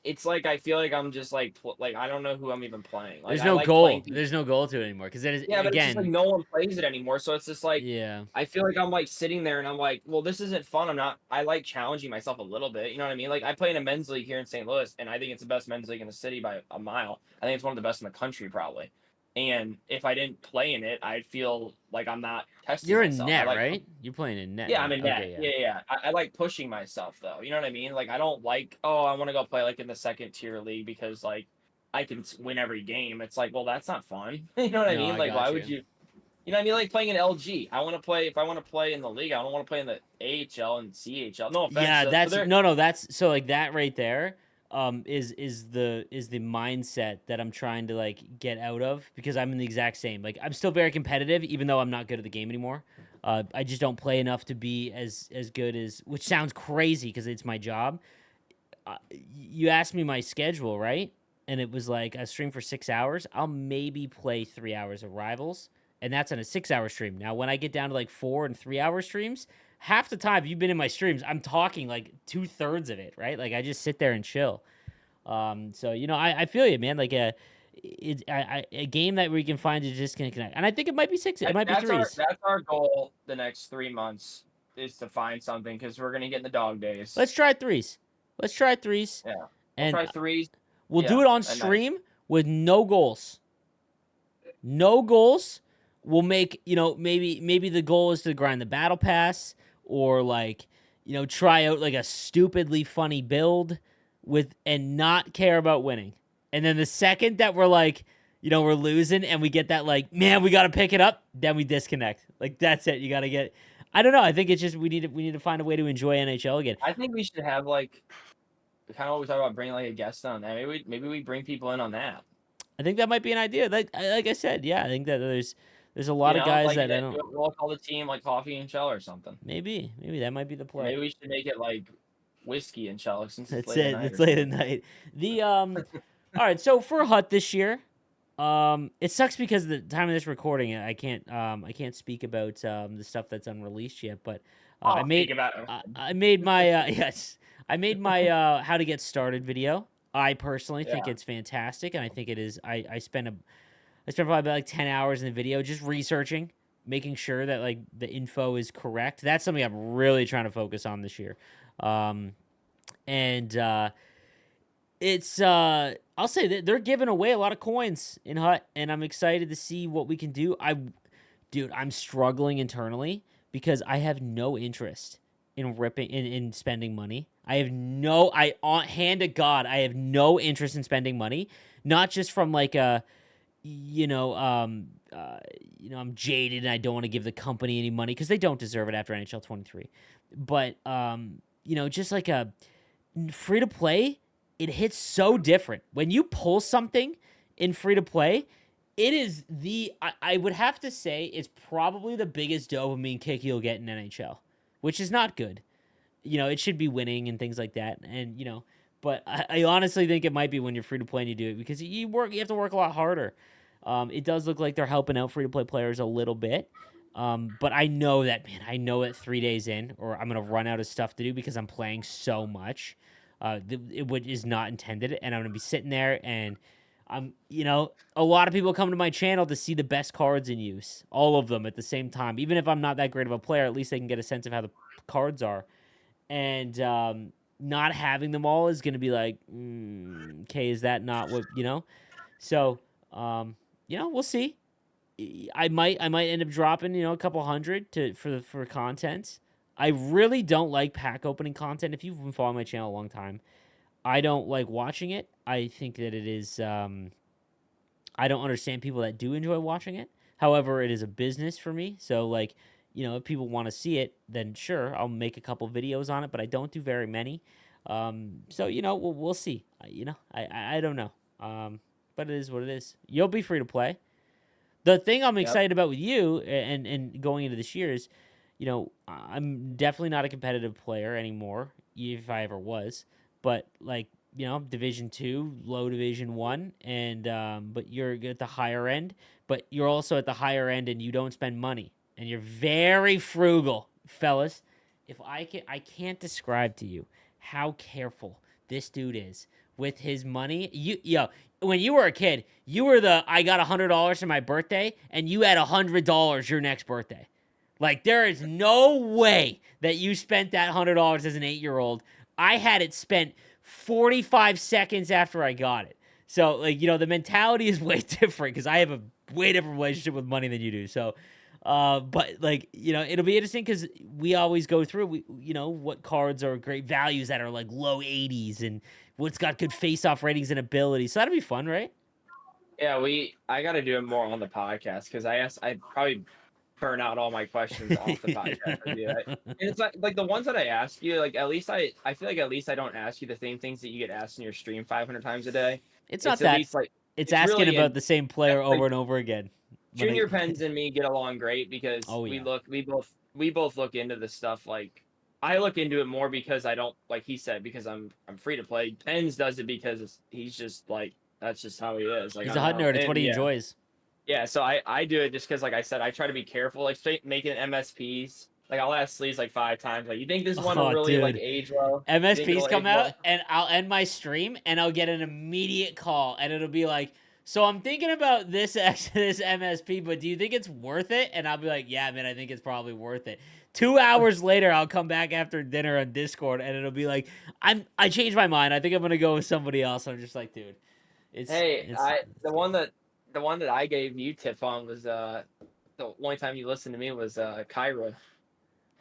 it's like I feel like I'm just like I don't know who I'm even playing. Like There's I no like playing goal. people. There's no goal to it anymore because it is Yeah, but it's just like again. no one plays it anymore. So it's just like Yeah. I feel like I'm like sitting there and I'm like, well, this isn't fun. I'm not. I like challenging myself a little bit. You know what I mean? Like I play in a men's league here in St. Louis, and I think it's the best men's league in the city by a mile. I think it's one of the best in the country probably. And if I didn't play in it, I'd feel like I'm not testing You're in myself. I net, like, right? You're playing in net, yeah, I'm right? in net. Okay, yeah. Yeah, yeah. I like pushing myself though. You know what I mean? Like I don't like, oh, I want to go play like in the second tier league because like I can win every game. It's like, well, that's not fun. You know what I No, mean? I Like, why got would you. you? You know what I mean? Like playing in LG. I want to play if I want to play in the league. I don't want to play in the AHL and CHL. No offense, Yeah, but that's they're no, no. That's so like that right there. Is the mindset that I'm trying to like get out of because I'm in the exact same. Like I'm still very competitive, even though I'm not good at the game anymore. I just don't play enough to be as good as, which sounds crazy because it's my job. You asked me my schedule, right? And it was like I stream for 6 hours. I'll maybe play 3 hours of Rivals, and that's on a 6 hour stream. Now, when I get down to like 4 and 3 hour streams, half the time you've been in my streams, I'm talking like 2/3 of it, right? Like I just sit there and chill. So I feel you, man. Like a game that we can find to just connect, and I think it might be six. It might be threes. that's our goal the next 3 months is to find something because we're gonna get in the dog days. Let's try threes. Let's try threes, Yeah, we'll and try threes. we'll do Yeah, it on at night. stream with no goals. No goals. We'll make, maybe the goal is to grind the battle pass or like, try out like a stupidly funny build with and not care about winning. And then the second that we're like, we're losing and we get that like, man, we got to pick it up, then we disconnect. Like that's it. You got to get I don't know. I think it's just we need to find a way to enjoy NHL again. I think we should have like kind of what we talked about bringing like a guest on that. Maybe we bring people in on that. I think that might be an idea. Like I said, yeah, I think that there's a lot You of know, guys like that I don't. we'll call the team like Coffee and Chel or something. Maybe that might be the Or play. maybe we should make it like whiskey and Chel since it's That's late at it. night It's or late at something. night. All right. So for Hut this year, it sucks because the time of this recording, I can't speak about the stuff that's unreleased yet. But I I'll speak made, about it. I made my yes, I made my how to get started video. I personally think Yeah. it's fantastic, and I think it is. I spent probably about like 10 hours in the video just researching, making sure that like the info is correct. That's something I'm really trying to focus on this year. Um, and it's I'll say that they're giving away a lot of coins in Hut, and I'm excited to see what we can do. Dude, I'm struggling internally because I have no interest in ripping in spending money. I have no I on hand to God, I have no interest in spending money. Not just from like a I'm jaded and I don't want to give the company any money because they don't deserve it after NHL 23. But just like a free to play, it hits so different. When you pull something in free to play, it is I would have to say it's probably the biggest dopamine kick you'll get in NHL, which is not good. It should be winning and things like that. And but I honestly think it might be when you're free to play and you do it because you have to work a lot harder. It does look like they're helping out free to play players a little bit. But I know that 3 days in, or I'm gonna run out of stuff to do because I'm playing so much. which is not intended. And I'm gonna be sitting there, and a lot of people come to my channel to see the best cards in use, all of them at the same time. Even if I'm not that great of a player, at least they can get a sense of how the cards are. And not having them all is gonna be like, okay, is that not what you know? So, we'll see. I might end up dropping a couple hundred for content. I really don't like pack opening content. If you've been following my channel a long time, I don't like watching it. I think that it is. I don't understand people that do enjoy watching it. However, it is a business for me. So like, if people want to see it, then sure, I'll make a couple videos on it. But I don't do very many. So we'll see. I don't know. But it is what it is. You'll be free to play. The thing I'm Yep. excited about with you and going into this year is, I'm definitely not a competitive player anymore, if I ever was. But like, Division 2, low Division 1, and but you're at the higher end. But you're also at the higher end, and you don't spend money, and you're very frugal, fellas. If I can't describe to you how careful this dude is with his money. When you were a kid, you were I got $100 for my birthday, and you had $100 your next birthday. Like there is no way that you spent that $100 as an 8-year-old. I had it spent 45 seconds after I got it. So like the mentality is way different because I have a way different relationship with money than you do. So, but like it'll be interesting because we always go through what cards are great values that are like low 80s and what's got good face-off ratings and abilities. So that'll be fun, right? Yeah, I got to do it more on the podcast because I probably burn out all my questions off the podcast. And it's like the ones that I ask you, like at least I feel like at least I don't ask you the same things that you get asked in your stream 500 times a day. It's It's not at that. least like It's it's asking really about in the same player like over and over again. Junior Pens and me get along great because Oh yeah. we both look into this stuff. Like I look into it more because I don't, like he said, because I'm free to play. Pens does it because he's just like that's just how he is. Like He's I a don't hut know. nerd. It's And what he yeah. enjoys. Yeah, so I do it just because, like I said, I try to be careful. Like making MSPs, like I'll ask Sleeves like 5 times. Like, you think this one will Oh, really like dude. age well? You think MSPs it'll come age out well? and I'll end my stream and I'll get an immediate call and it'll be like, so I'm thinking about this MSP, but do you think it's worth it? And I'll be like, yeah, man, I think it's probably worth it. 2 hours later, I'll come back after dinner on Discord and it'll be like, I changed my mind. I think I'm gonna go with somebody else. I'm just like, dude, it's Hey, it's I the one that I gave you tip on was the only time you listened to me was Kyra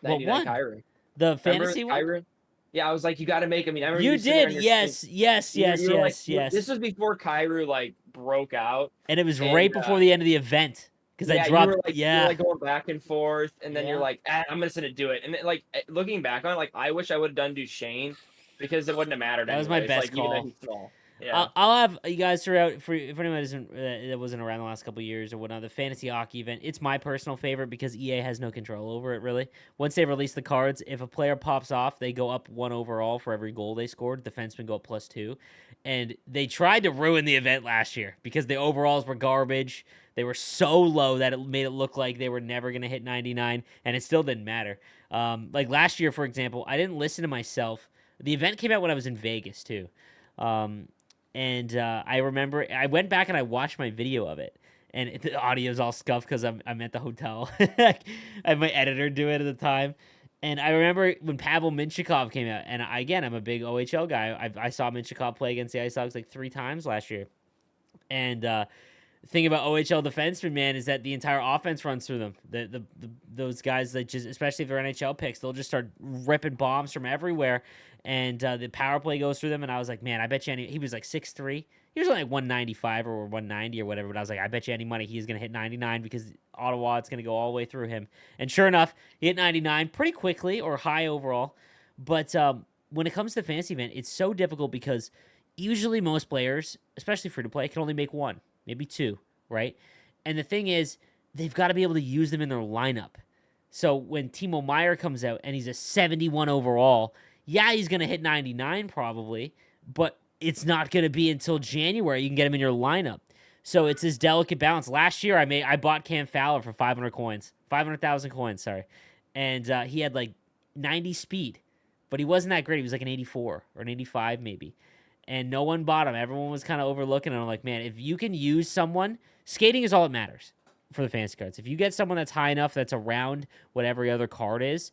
what 99 one? Kyra. The Remember fantasy one? Kyra? Yeah, I was like, you got to make. I mean, I remember You you sitting there did, on your stream. yes, yes, yes, You were like, yes, yes. this was before Kyra like broke out, And it was and right before the end of the event because I yeah, dropped. you were Yeah, like going back and forth, and then you're yeah. like, I'm just gonna do it. And then, like looking back on it, like I wish I would have done Duchesne because it wouldn't have mattered That was my anyway. It's best like even though call. he's small. Yeah. I'll have you guys throughout for if anyone that wasn't around the last couple of years or whatnot. The fantasy hockey event, it's my personal favorite because EA has no control over it really. Once they release the cards, if a player pops off, they go up 1 overall for every goal they scored. Defensemen go up +2, and they tried to ruin the event last year because the overalls were garbage. They were so low that it made it look like they were never gonna hit 99, and it still didn't matter. Like last year, for example, I didn't listen to myself. The event came out when I was in Vegas too. Um, and I remember I went back and I watched my video of it, and the audio's all scuffed because I'm at the hotel. I had my editor do it at the time, and I remember when Pavel Minchikov came out, and again I'm a big OHL guy. I saw Minchikov play against the Ice Dogs like 3 times last year, and the thing about OHL defensemen, man, is that the entire offense runs through them. Those guys that just, especially if they're NHL picks, they'll just start ripping bombs from everywhere, and the power play goes through them. And I was like, man, I bet you he was like 6'3". He was only like 195 or 190 or whatever. But I was like, I bet you any money he's gonna hit 99 because Ottawa, it's gonna go all the way through him. And sure enough, he hit 99 pretty quickly or high overall. But when it comes to the fantasy event, it's so difficult because usually most players, especially free to play, can only make one, maybe two, right? And the thing is, they've got to be able to use them in their lineup. So when Timo Meyer comes out and he's a 71 overall, yeah, he's going to hit 99 probably, but it's not going to be until January you can get him in your lineup. So it's this delicate balance. Last year I bought Cam Fowler for 500,000 coins, sorry. And he had like 90 speed. but he wasn't that great. He was like an 84 or an 85 maybe. And no one bought him. Everyone was kind of overlooking him. I'm like, man, if you can use someone, skating is all that matters for the fantasy cards. If you get someone that's high enough that's around what every other card is,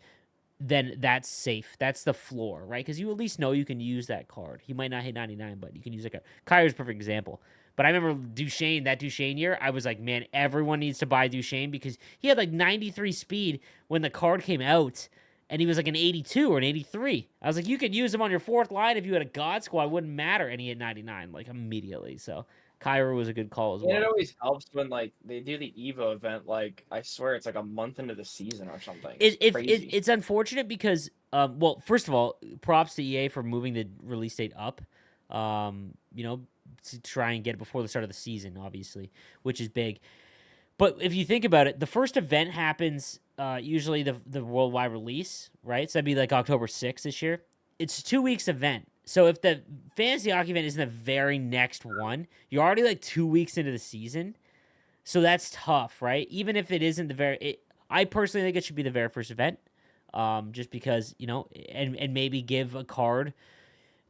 then that's safe. That's the floor, right? Because you at least know you can use that card. He might not hit 99, but you can use like a Kyrie's a perfect example. But I remember that Duchesne year, I was like, man, everyone needs to buy Duchesne because he had like 93 speed when the card came out, and he was like an 82 or an 83. I was like, you could use him on your fourth line if you had a God Squad, it wouldn't matter, and he had 99 like immediately. So Kyrie was a good call as And it well. always helps when like they do the Evo event. Like I swear it's like a month into the season or something. It's crazy. It's unfortunate because well, first of all, props to EA for moving the release date up. You know, to try and get it before the start of the season, obviously, which is big. But if you think about it, the first event happens usually the worldwide release, right? So that'd be like October 6th this year. It's a 2 weeks event. So if the fantasy hockey event isn't the very next one, you're already like 2 weeks into the season. So that's tough, right? Even if it isn't the I personally think it should be the very first event, just because and maybe give a card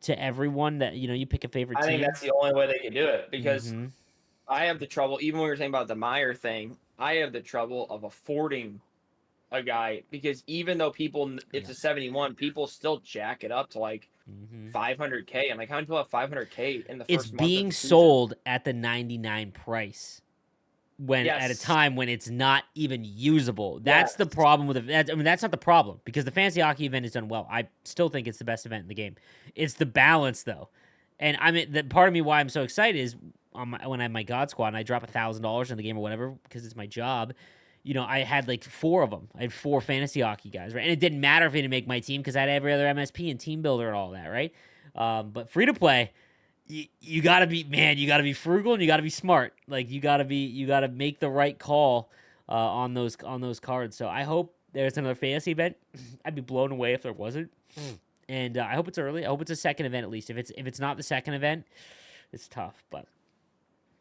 to everyone that you pick a favorite I think team. that's the only way they can do it because Mm-hmm. I have the trouble. Even when we were saying about the Meyer thing, I have the trouble of affording a guy because even though it's a Yes. 71, people still jack it up to like Mm-hmm. 500K. And like how many people have 500K in the It's first month of being the season? sold at the 99 price when at a Yes, time when it's not even usable. That's the yes. problem with it. I mean, that's not the problem because the fantasy hockey event is done well. I still think it's the best event in the game. It's the balance though, and I mean, the part of me why I'm so excited is when I have my God Squad and I drop $1,000 in the game or whatever because it's my job. I had like four of them. I had four fantasy hockey guys, right? And it didn't matter if he didn't make my team because I had every other MSP and team builder and all that, right? But free to play, you gotta be you gotta be frugal and you gotta be smart. Like you gotta make the right call on those cards. So I hope there's another fantasy event. I'd be blown away if there wasn't. And I hope it's early. I hope it's a second event at least. If it's not the second event, it's tough. But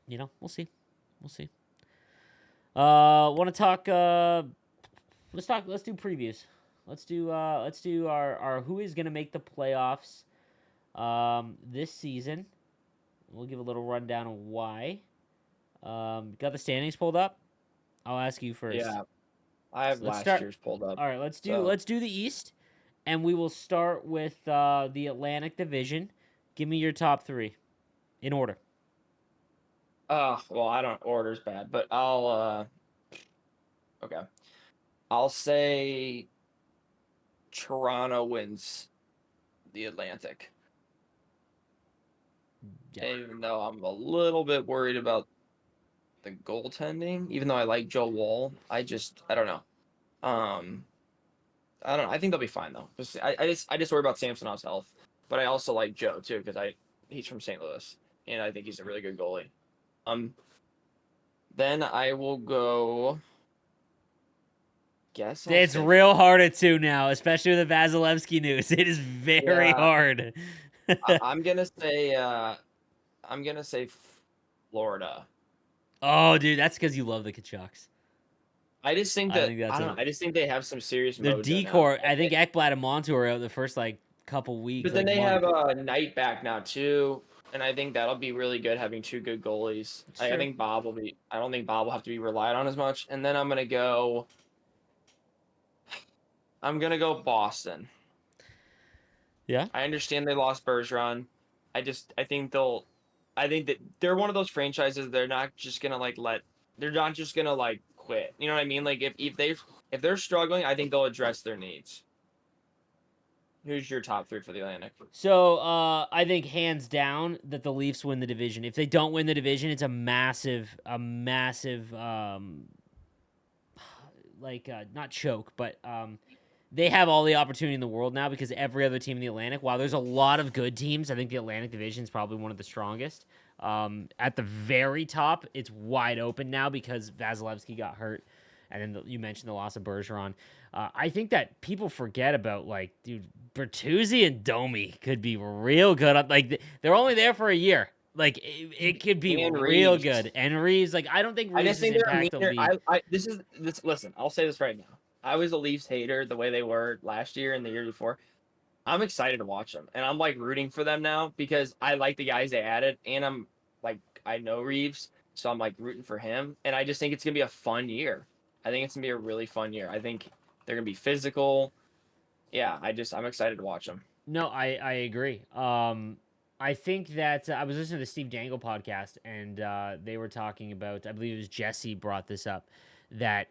we'll see. We'll see. Want to talk? Let's talk. Let's do previews. Let's do our who is gonna make the playoffs this season. We'll give a little rundown of why. Got the standings pulled up. I'll ask you first. Yeah, I have Let's last start. year's pulled up. All right, let's do So, let's do the East, and we will start with the Atlantic Division. Give me your top three in order. well, I don't order's bad, but I'll okay. I'll say Toronto wins the Atlantic. Yeah. Even though I'm a little bit worried about the goaltending, even though I like Joe Wall, I don't know. I don't know. I think they'll be fine though. I just worry about Samsonov's health, but I also like Joe too because he's from St. Louis and I think he's a really good goalie. Then I will go. Guess I'll It's say real hard at two now, especially with the Vasilevsky news. It is very yeah. hard. I'm gonna say Florida. Oh, dude, that's because you love the Kachucks. I just think I that think that's I don't know. I just think they have some serious their mojo now. decor. I think Ekblad and Montour are out the first like couple weeks, But then like they month. have Knight back now too, and I think that'll be really good having two good goalies. It's I true. think Bob will be. I don't think Bob will have to be relied on as much. And then I'm gonna go. I'm gonna go Boston. Yeah. I understand they lost Bergeron. I think they'll. I think that they're one of those franchises. They're not just gonna like let. They're not just gonna like quit. You know what I mean? Like if they're struggling, I think they'll address their needs. Who's your top three for the Atlantic? So I think hands down that the Leafs win the division. If they don't win the division, it's a massive, like not choke, but they have all the opportunity in the world now because every other team in the Atlantic, while there's a lot of good teams, I think the Atlantic Division is probably one of the strongest. At the very top, it's wide open now because Vasilevsky got hurt, and then you mentioned the loss of Bergeron. I think that people forget about dude, Bertuzzi and Domi could be real good. Like they're only there for a year. Like it could be And real Reeves. good. And Reeves, like I don't think I just Reeves' think they're a impact will meaner. be. This is this. Listen, I'll say this right now. I was a Leafs hater the way they were last year and the year before. I'm excited to watch them, and I'm like rooting for them now because I like the guys they added, and I'm like I know Reeves, so I'm like rooting for him, and I just think it's gonna be a fun year. I think it's gonna be a really fun year. I think they're gonna be physical. Yeah, I'm excited to watch them. No, I agree. I think that I was listening to the Steve Dangle podcast, and they were talking about. I believe it was Jesse brought this up that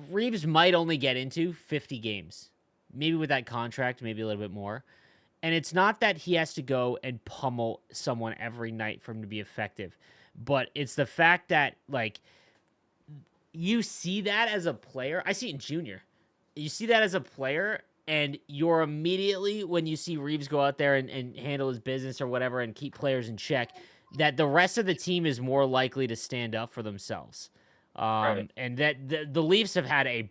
Reeves might only get into 50 games, maybe with that contract, maybe a little bit more. And it's not that he has to go and pummel someone every night for him to be effective, but it's the fact that like you see that as a player. I see it in junior. You see that as a player, and you're immediately, when you see Reeves go out there and handle his business or whatever and keep players in check, that the rest of the team is more likely to stand up for themselves. Right. And that the Leafs have had a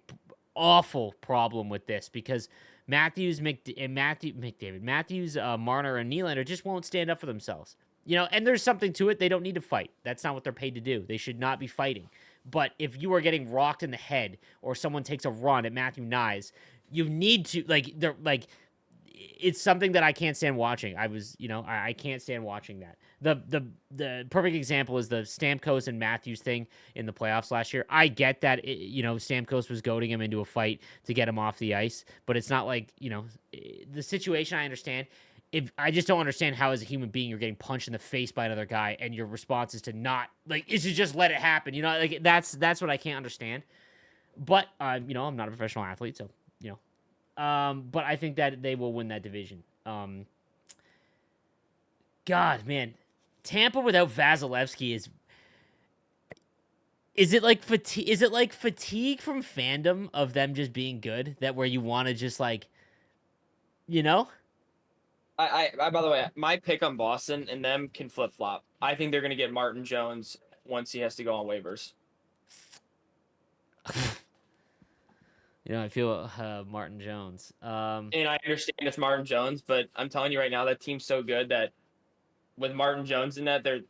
awful problem with this because Matthews, Marner, and Nylander just won't stand up for themselves. You know, and there's something to it. They don't need to fight. That's not what they're paid to do. They should not be fighting. But if you are getting rocked in the head or someone takes a run at Matthew Nyes, you need to they're like it's something that I can't stand watching. I can't stand watching that. The perfect example is the Stamkos and Matthews thing in the playoffs last year. I get that Stamkos was goading him into a fight to get him off the ice, but it's not like the situation. I understand. If I just don't understand how, as a human being, you're getting punched in the face by another guy, and your response is to not is to just let it happen. That's what I can't understand. But I'm not a professional athlete, so but I think that they will win that division. God, man, Tampa without Vasilevsky is it like fatigue? Is it like fatigue from fandom of them just being good? That where you want to just you know? By the way, my pick on Boston and them can flip flop. I think they're gonna get Martin Jones once he has to go on waivers. I feel Martin Jones. And I understand it's Martin Jones, but I'm telling you right now, that team's so good that with Martin Jones in that, they're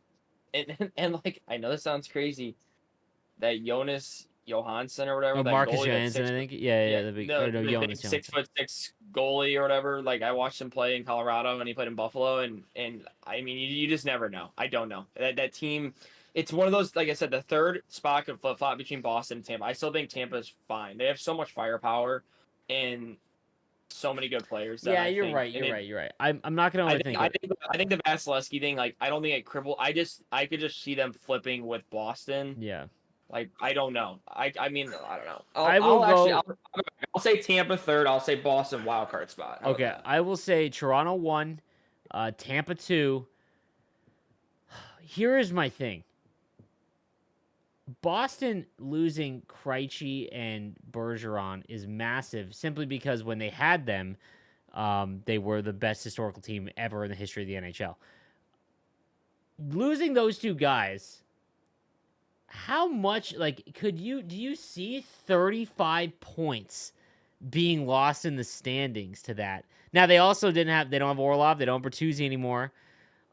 and like I know this sounds crazy, that Jonas Johansson or whatever, Oh, that Marcus goalie, that Johansson, I six, think. Yeah, yeah, yeah. The big, no, or no, the big Jonas Johansson. 6'6" goalie or whatever. Like I watched him play in Colorado and he played in Buffalo, and I mean you just never know. I don't know that team. It's one of those, like I said, the third spot could flip flop between Boston and Tampa. I still think Tampa's fine. They have so much firepower and so many good players that Yeah, I you're think, right. and You're right. You're right. I'm not gonna I think overthink I it. think I think the Vasilevsky thing, like I don't think it crippled. I could just see them flipping with Boston. Yeah, Like I don't know. I mean I don't know. I will go. I'll say Tampa third. I'll say Boston wild card spot. How about Okay, that? I will say Toronto 1, Tampa 2. Here is my thing. Boston losing Krejci and Bergeron is massive simply because when they had them, they were the best historical team ever in the history of the NHL. Losing those two guys, how much do you see 35 points being lost in the standings to that? Now they also they don't have Orlov, they don't have Bertuzzi anymore.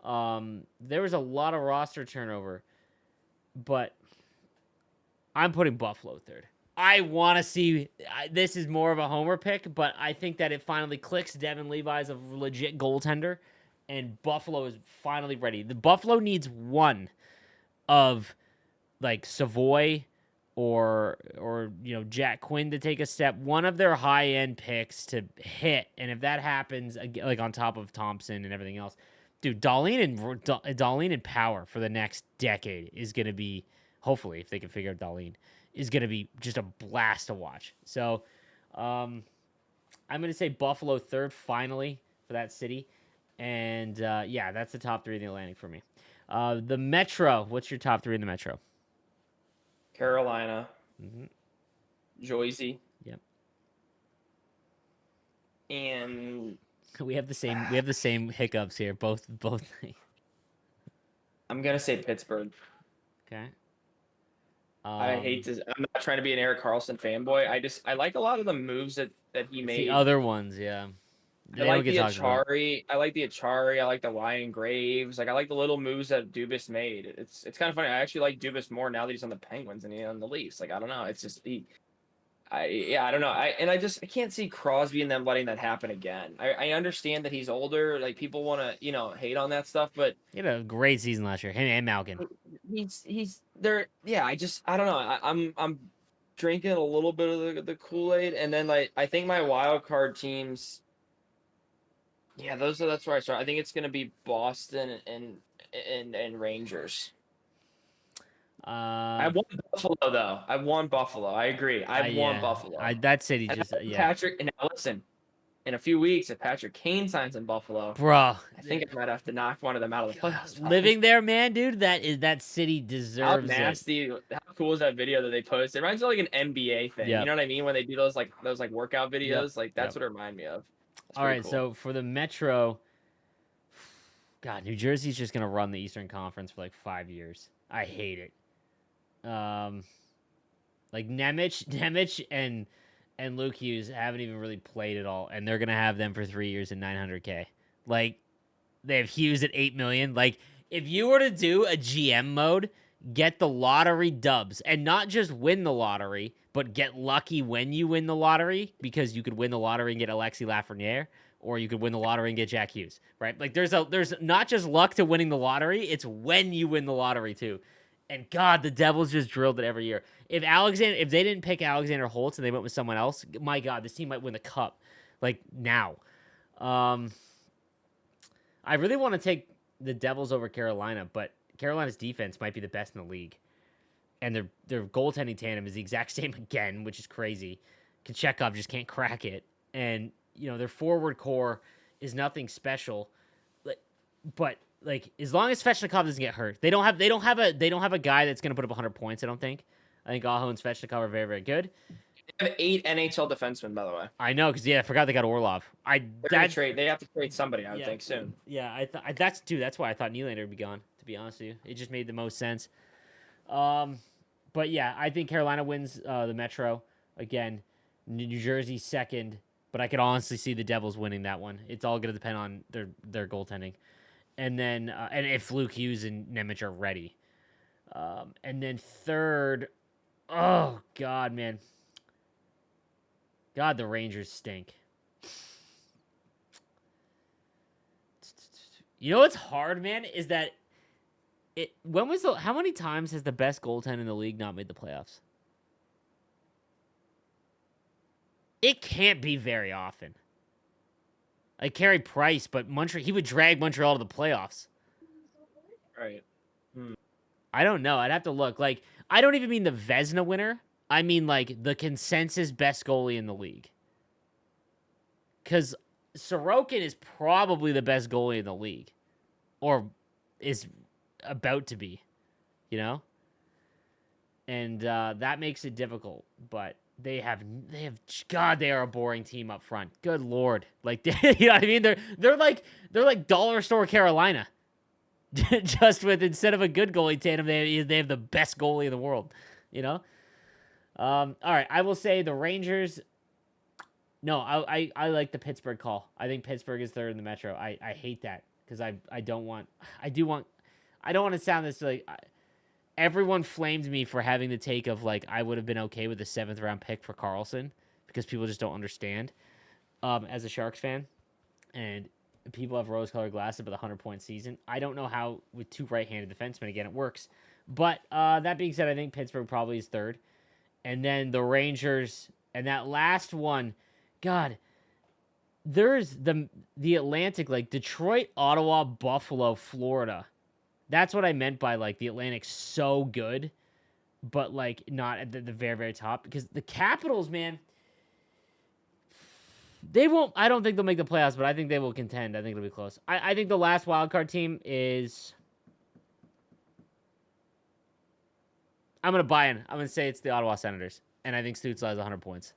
There was a lot of roster turnover, but I'm putting Buffalo third. I want to see. This is more of a homer pick, but I think that it finally clicks. Devin Levi's a legit goaltender, and Buffalo is finally ready. The Buffalo needs one of like Savoy or Jack Quinn to take a step. One of their high end picks to hit, and if that happens, like on top of Thompson and everything else, dude, Darlene and power for the next decade is gonna be, hopefully, if they can figure out Darlene, is gonna be just a blast to watch. So, I'm gonna say Buffalo third finally for that city, and yeah, that's the top three in the Atlantic for me. The Metro. What's your top three in the Metro? Carolina, Mm-hmm. Joycey, Yep. and We have the same. We have the same hiccups here. Both. I'm gonna say Pittsburgh. Okay. I hate to. I'm not trying to be an Eric Carlson fanboy. I like a lot of the moves that he It's the made. other ones. Yeah. I They don't like get the talked about. Achari. I like the Achari. I like the Ryan Graves. Like I like the little moves that Dubas made. It's kind of funny. I actually like Dubas more now that he's on the Penguins and he's on the Leafs. Like I don't know. It's just I don't know. I can't see Crosby and them letting that happen again. I understand that he's older. Like people want to hate on that stuff, but He had a great season last year. Him and Malkin. he's there. Yeah, I don't know. I'm drinking a little bit of the Kool-Aid, and then like I think my wild card teams. Yeah, that's where I start. I think it's gonna be Boston and Rangers. I Um, want Buffalo though. I want Buffalo. I agree. I want yeah, Buffalo. that city And just yeah, Patrick, and now listen, in a few weeks, if Patrick Kane signs in Buffalo, bro. I think I might have to knock one of them out of the playoffs. Probably. Living there, man, dude. That city How deserves it. nasty! How cool is that video that they posted? It reminds me of like an NBA thing. You Yep, know what I mean? When they do those like workout yep, videos, like that's yep. what it reminded me of. That's All pretty right, cool. so for the Metro, God, New Jersey's just gonna run the Eastern Conference for like 5 years. I hate it. Like Nemec and Luke Hughes haven't even really played at all, and they're gonna have them for 3 years and 900K. Like they have Hughes at 8 million. Like if you were to do a GM mode, get the lottery dubs and not just win the lottery, but get lucky when you win the lottery because you could win the lottery and get Alexi Lafreniere, or you could win the lottery and get Jack Hughes. Right? Like there's not just luck to winning the lottery; it's when you win the lottery too. And God, the Devils just drilled it every year. If they didn't pick Alexander Holtz and they went with someone else, my God, this team might win the cup. Like now. Um, I really want to take the Devils over Carolina, but Carolina's defense might be the best in the league, and their goaltending tandem is the exact same again, which is crazy. Kachekov just can't crack it, and their forward core is nothing special. But like as long as Svechnikov doesn't get hurt, they don't have a guy that's going to put up 100 points. I don't think. I think Aho and Svechnikov are very very good. They have 8 NHL defensemen, by the way. I know because I forgot they got Orlov. They're gonna trade. They have to trade somebody, I would Yeah, think, soon. yeah. That's why I thought Nylander would be gone. To be honest with you, it just made the most sense. Um, but yeah, I think Carolina wins the Metro again. New Jersey second, but I could honestly see the Devils winning that one. It's all going to depend on their goaltending, and then and if Luke Hughes and Nemec are ready. And then third, oh God, man, God, the Rangers stink. You know what's hard, man, is that how many times has the best goaltender in the league not made the playoffs? It can't be very often. Like Carey Price, but Montreal, he would drag Montreal to the playoffs. Right. Hmm. I don't know. I'd have to look. Like, I don't even mean the Vezina winner. I mean like the consensus best goalie in the league. Because Sorokin is probably the best goalie in the league, or is about to be. You know, and that makes it difficult. But they have God, they are a boring team up front. Good lord, like you know what I mean? They're like dollar store Carolina, just with instead of a good goalie tandem, they have the best goalie in the world. You know. All right, I will say the Rangers. No, I like the Pittsburgh call. I think Pittsburgh is third in the Metro. I hate that because I don't want I do want I don't want to sound this like everyone flamed me for having the take of like I would have been okay with the 7th round pick for Carlson because people just don't understand as a Sharks fan, and people have rose-colored glasses about the 100-point season. I don't know how with two right-handed defensemen again it works, but that being said, I think Pittsburgh probably is third, and then the Rangers, and that last one, God. There's the Atlantic, like Detroit, Ottawa, Buffalo, Florida. That's what I meant by like the Atlantic's so good, but like not at the very very top because the Capitals, man, they won't. I don't think they'll make the playoffs, but I think they will contend. I think it'll be close. I think the last wild card team is. I'm gonna buy in. I'm gonna say it's the Ottawa Senators, and I think Stützle has 100 points.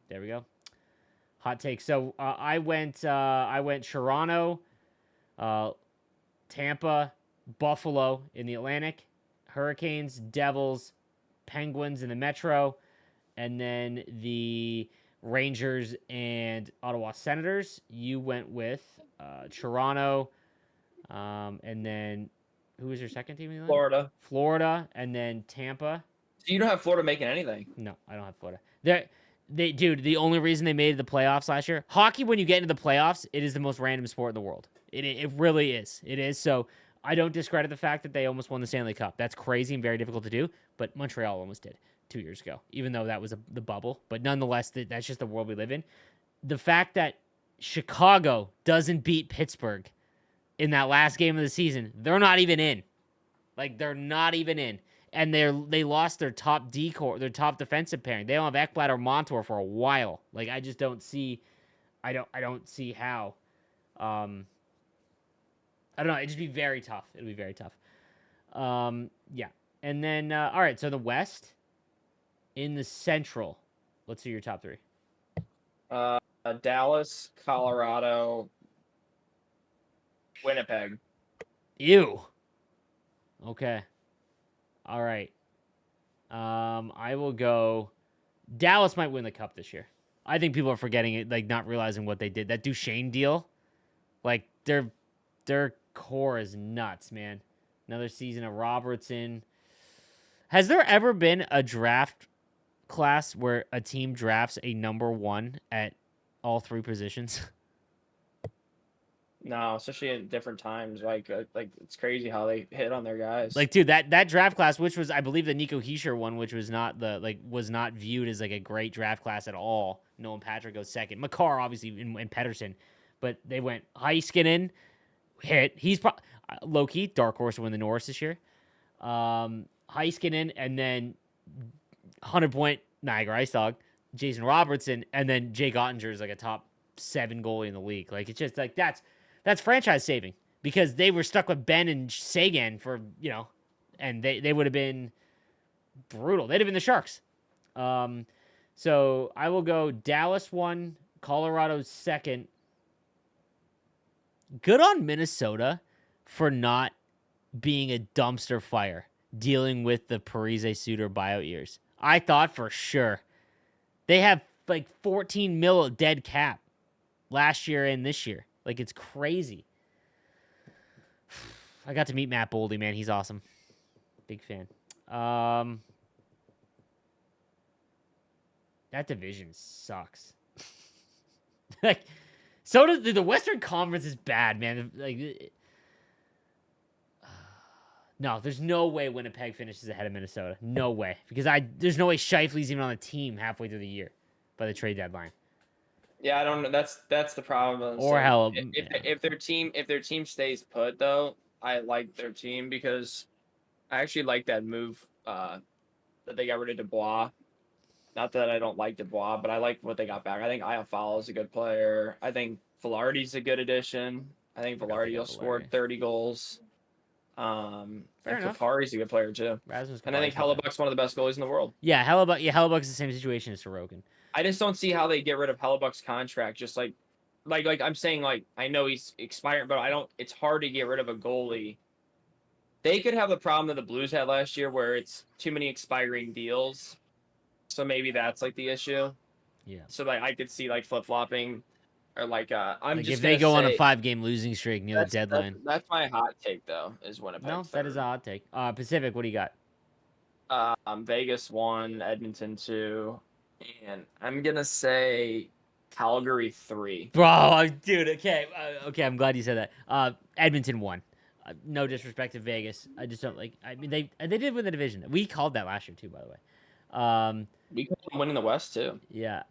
There we go. Hot take. So I went Toronto, Tampa, Buffalo in the Atlantic, Hurricanes, Devils, Penguins in the Metro, and then the Rangers and Ottawa Senators. You went with Toronto, and then who was your second team in the Atlantic? Florida. Florida, and then Tampa. You don't have Florida making anything. No, I don't have Florida. Dude, the only reason they made the playoffs last year, hockey, when you get into the playoffs, it is the most random sport in the world. It really is. It is. So I don't discredit the fact that they almost won the Stanley Cup. That's crazy and very difficult to do, but Montreal almost did 2 years ago, even though that was the bubble. But nonetheless, that's just the world we live in. The fact that Chicago doesn't beat Pittsburgh in that last game of the season, they're not even in. Like, they're not even in. And they lost their top decor, their top defensive pairing. They don't have Ekblad or Montour for a while. Like, I just don't see, I don't see how. I don't know. It'd just be very tough. It'll be very tough. Yeah. And then, all right. So the West, in the Central, let's see your top three. Dallas, Colorado, Winnipeg. Ew. Okay. All right. I will go. Dallas might win the cup this year. I think people are forgetting it, like not realizing what they did. That Duchesne deal, like their core is nuts, man. Another season of Robertson. Has there ever been a draft class where a team drafts a number one at all three positions? No, especially at different times. Like it's crazy how they hit on their guys. Like, dude, that draft class, which was, I believe, the Nico Hischier one, which was not was not viewed as like a great draft class at all. Nolan Patrick goes second. Makar, obviously, and Pedersen. But they went Heiskanen, hit. He's low key dark horse to win the Norris this year. Heiskanen, and then 100-point Niagara Ice Dog, Jason Robertson, and then Jake Ottinger is like a top 7 goalie in the league. Like, it's just like that's franchise saving, because they were stuck with Ben and Sagan for, and they would have been brutal. They'd have been the Sharks. So I will go Dallas 1, Colorado 2nd. Good on Minnesota for not being a dumpster fire dealing with the Parise Suter buyout years. I thought for sure. They have like 14 mil dead cap last year and this year. Like, it's crazy. I got to meet Matt Boldy, man. He's awesome. Big fan. That division sucks. Like, so does the Western Conference is bad, man. Like, no, there's no way Winnipeg finishes ahead of Minnesota. No way, because there's no way Scheifele's even on the team halfway through the year by the trade deadline. Yeah, I don't know. That's the problem. Or hell, if their team stays put, though, I like their team because I actually like that move that they got rid of Dubois. Not that I don't like Dubois, but I like what they got back. I think Iafallo is a good player. I think Velarde's a good addition. I think Velarde will score 30 goals. And Kupari's a good player too. And I think Hellebuck's one of the best goalies in the world. Yeah, Hellebuck's the same situation as Sorokin. I just don't see how they get rid of Hellebuck's contract. Just like I'm saying, like, I know he's expiring, but it's hard to get rid of a goalie. They could have the problem that the Blues had last year where it's too many expiring deals. So maybe that's like the issue. Yeah. So like I could see like flip-flopping, or like if they go on a 5-game losing streak near the deadline. That's my hot take though, is Winnipeg. No, that is a hot take. Pacific, what do you got? Vegas 1, Edmonton 2, and I'm gonna say Calgary 3. Bro, dude, okay, I'm glad you said that. Edmonton 1. No disrespect to Vegas, I just don't like. I mean, they did win the division. We called that last year too, by the way. We could win in the West too. Yeah,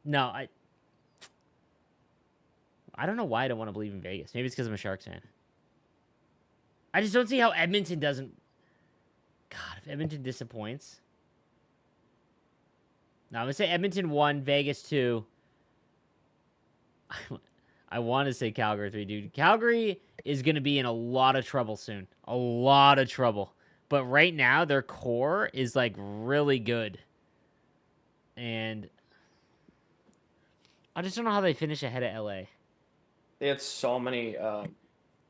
no, I don't know why I don't want to believe in Vegas. Maybe it's because I'm a Sharks fan. I just don't see how Edmonton doesn't. God, if Edmonton disappoints. No, I'm gonna say Edmonton 1, Vegas 2. I want to say Calgary 3, dude. Calgary is gonna be in a lot of trouble soon. A lot of trouble. But right now, their core is like really good. And I just don't know how they finish ahead of LA. They had so many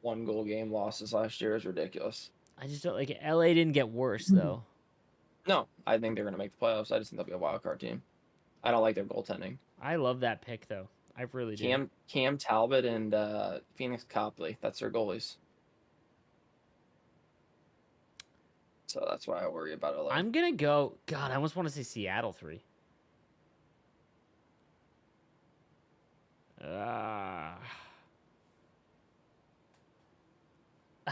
1-goal game losses last year. It's ridiculous. I just don't like it. LA didn't get worse though. No, I think they're gonna make the playoffs. I just think they'll be a wild card team. I don't like their goaltending. I love that pick though. I really do. Cam Talbot and Phoenix Copley. That's their goalies. So that's why I worry about LA. I'm gonna go. God, I almost want to say Seattle 3. Uh,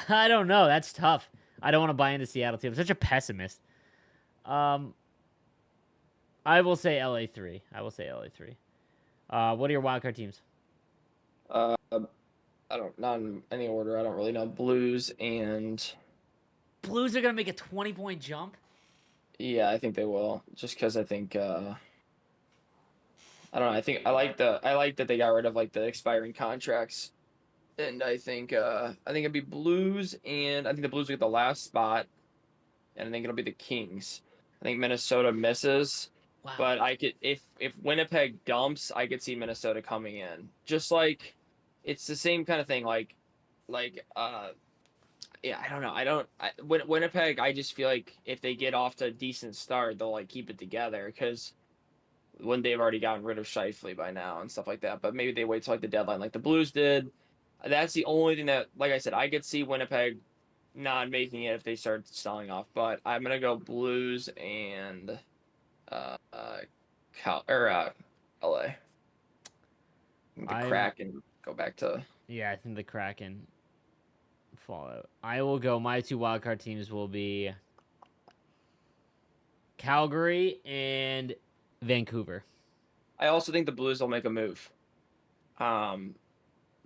I don't know. That's tough. I don't want to buy into Seattle too. I'm such a pessimist. Um, I will say LA 3. I will say LA 3. What are your wildcard teams? Uh, I don't not in any order. I don't really know. Blues and Blues are gonna make a 20-point jump. yeah, I think they will. Just because I think I don't know. I think I like that they got rid of like the expiring contracts, and I think it'd be Blues, and I think the Blues will get the last spot, and I think it'll be the Kings. I think Minnesota misses, Wow. but I could if Winnipeg dumps, I could see Minnesota coming in. Just like it's the same kind of thing. Like yeah, I don't know. Winnipeg. I just feel like if they get off to a decent start, they'll like keep it together because when they've already gotten rid of Shifley by now and stuff like that. But maybe they wait till like the deadline, like the Blues did. That's the only thing that, like I said, I could see Winnipeg not making it if they start selling off. But I'm gonna go Blues and uh, uh LA. The I'm crack and go back to Yeah, I think the Kraken fall out. I will go. My two wildcard teams will be Calgary and Vancouver. I also think the Blues will make a move. Um,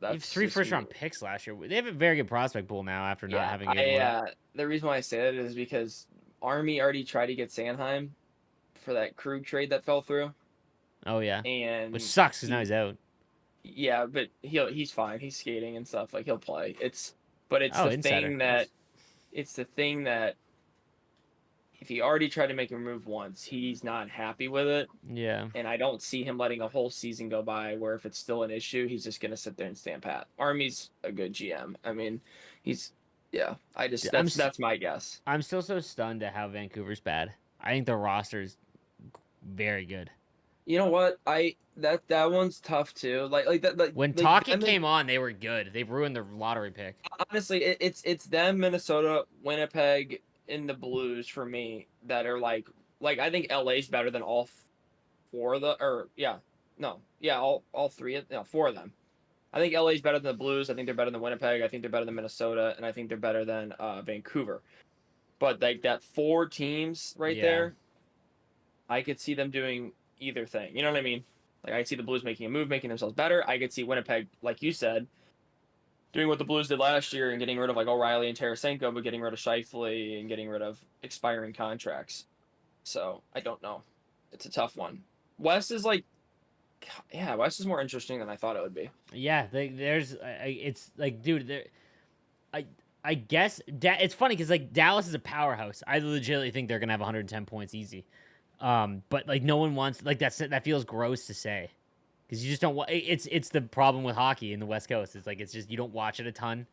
You have that's three just first me. round picks last year. They have a very good prospect pool now after not Yeah, having one. the reason why I say that is because Army already tried to get Sanheim for that Krug trade that fell through, Oh yeah, which and sucks because now he he's out. yeah, but he's fine. He's skating and stuff. Like he'll play. But Oh, insider. Nice. it's the thing that if he already tried to make a move once, he's not happy with it. Yeah. And I don't see him letting a whole season go by where if it's still an issue, he's just gonna sit there and stand pat. Army's a good GM. I mean, he's yeah. I D- just I'm s- that's my guess. I'm still so stunned at how Vancouver's bad. I think the roster's very good. You know what? I that one's tough too. Like that When like Talkie them and came on, they were good. They've ruined the lottery pick. honestly, it's them, Minnesota, Winnipeg, and the Blues for me that are like I think LA's better than all four of the or yeah no yeah all three of no four of them. I think LA's better than the Blues. I think they're better than Winnipeg. I think they're better than Minnesota, and I think they're better than Vancouver. But like that four teams right Yeah. there, I could see them doing either thing. You know what I mean? Like I see the Blues making a move, making themselves better. I could see Winnipeg, like you said, doing what the Blues did last year and getting rid of like O'Reilly and Tarasenko, but getting rid of Shifley and getting rid of expiring contracts. So I don't know. It's a tough one. West is like, yeah, West is more interesting than I thought it would be. Yeah, there's it's like, dude, I I guess it's funny because like Dallas is a powerhouse. I legitimately think they're gonna have 110 points easy. But like no one wants like that feels gross to say because you just don't. It's the problem with hockey in the West Coast. It's like it's just you don't watch it a ton.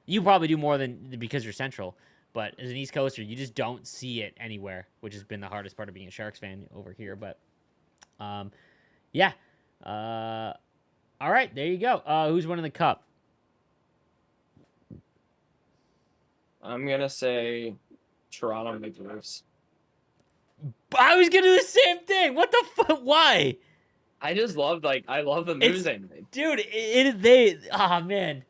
You probably do more than because you're Central, but as an East Coaster, you just don't see it anywhere, which has been the hardest part of being a Sharks fan over here. But um, yeah. All right, there you go. Who's winning the cup? I'm gonna say Toronto Maple Leafs. I was gonna do the same thing. What the fuck? Why? I just love I love the moves It's they made. dude. They. Ah, man.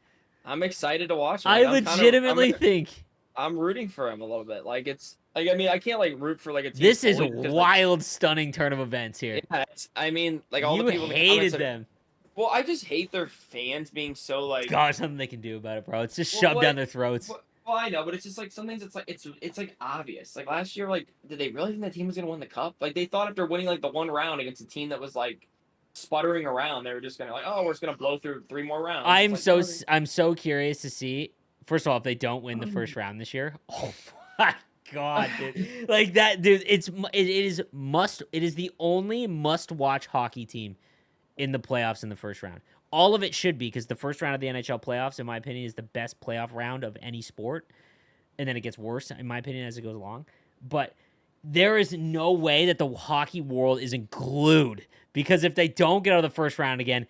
I'm excited to watch them. I Like legitimately think I'm rooting for him a little bit. Like it's like I mean I can't like root for like a team this is a fully because like wild, stunning turn of events here. yeah, I mean like all the You people in the comments hated are them. well I just hate their fans being so like God, something they can do about it, bro. It's just well shoved down what their throats. well I know but it's just like sometimes it's like obvious. Like last year like did they really think that team was gonna win the cup? Like they thought after winning like the one round against a team that was like sputtering around they were just gonna like oh we're just gonna blow through three more rounds. It's I'm like so no, I'm so curious to see. First of all, if they don't win the first round this year, oh my god, dude! Like that, dude. It is the only must watch hockey team in the playoffs in the first round. All of it should be because the first round of the NHL playoffs, in my opinion, is the best playoff round of any sport, and then it gets worse, in my opinion, as it goes along. But there is no way that the hockey world isn't glued because if they don't get out of the first round again,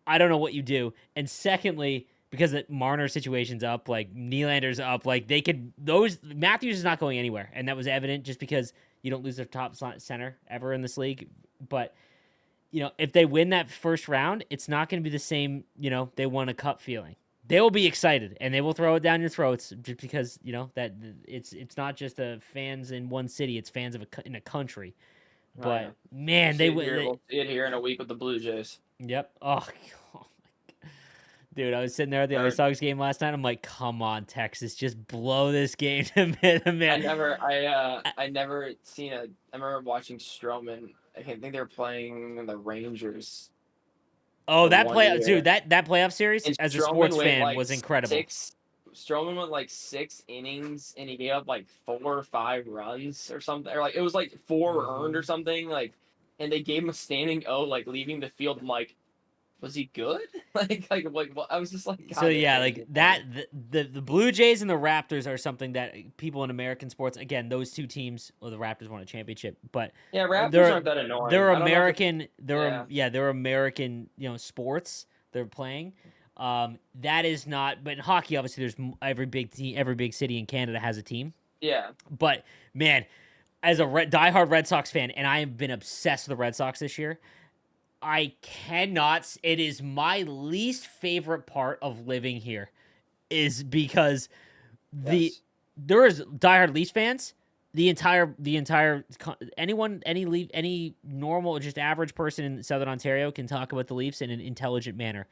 I don't know what you do. And secondly, because the Marner situation's up, like Nylander's up, like they could those Matthews is not going anywhere, and that was evident just because you don't lose their top center ever in this league. But if they win that first round, it's not going to be the same. They won a cup feeling. They will be excited and they will throw it down your throats just because that it's not just fans in one city; it's fans in a country. Oh, But yeah. man, We'll see it here in a week with the Blue Jays. Yep. Oh, dude, I was sitting there at the Ice Dogs game last night. I'm like, come on, Texas, just blow this game to man. I never seen I remember watching Stroman. I think they were playing the Rangers. Oh, The that one playoff, dude, year. that playoff series And as a Stroman sports went fan like was incredible. Stroman went like 6 innings and he gave up like 4 or 5 runs or something. Or like it was like 4 earned or something. Like, and they gave him a standing O, like leaving the field. I'm like, was he good? Well, I was just like, God, So yeah, like that, the Blue Jays and the Raptors are something that people in American sports, again, those two teams, well, the Raptors won a championship, but yeah, Raptors aren't that annoying. they're I don't know if American. They're American. Sports they're playing. That is not. But in hockey, obviously, there's every big team, every big city in Canada has a team. yeah. But man, as a diehard Red Sox fan, and I have been obsessed with the Red Sox this year. I cannot. It is my least favorite part of living here, is because Yes. there is diehard Leafs fans. The entire any normal, just average person in Southern Ontario can talk about the Leafs in an intelligent manner.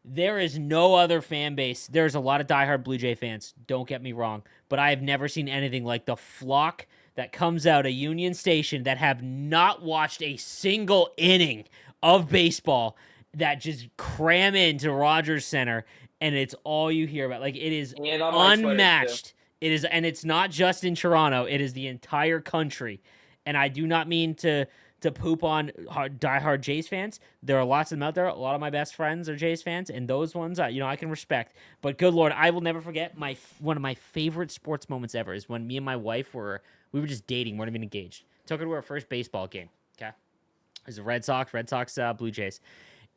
There is no other fan base. There's a lot of diehard Blue Jay fans. Don't get me wrong, but I have never seen anything like the flock that comes out of Union Station that have not watched a single inning of baseball that just cram into Rogers Center, and it's all you hear about. Like, it is And on my Twitter, too. unmatched. It is, and it's not just in Toronto. It is the entire country. And I do not mean to poop on diehard Jays fans. There are lots of them out there. A lot of my best friends are Jays fans, and those ones, I can respect. But good Lord, I will never forget one of my favorite sports moments ever is when me and my wife were just dating, weren't even engaged. Took her to our first baseball game. Okay, it was the Red Sox, Blue Jays,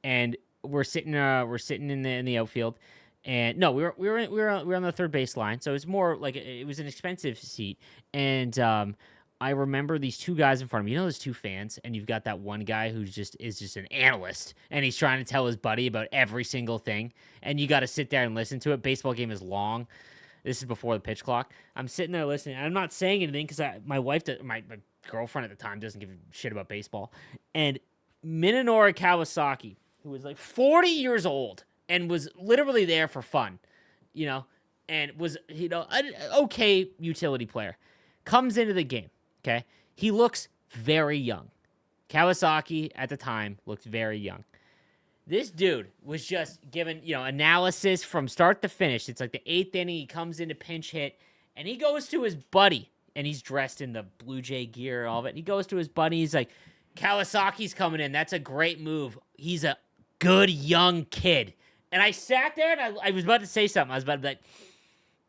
and we're sitting in the outfield. And no, we were on the third base line, so it was more like it was an expensive seat. And I remember these two guys in front of me. Those two fans, and you've got that one guy who is just an analyst, and he's trying to tell his buddy about every single thing. And you got to sit there and listen to it. Baseball game is long. This is before the pitch clock. I'm sitting there listening. I'm not saying anything because my wife, my girlfriend at the time, doesn't give a shit about baseball. And Minoru Kawasaki, who was like 40 years old and was literally there for fun, and was an okay utility player, comes into the game. Okay, he looks very young. Kawasaki at the time looked very young. This dude was just given, analysis from start to finish. It's like the 8th inning. He comes in to pinch hit, and he goes to his buddy, and he's dressed in the Blue Jay gear, all of it. And he goes to his buddy. He's like, Kawasaki's coming in. That's a great move. He's a good young kid. And I sat there, and I was about to say something. I was about to be like,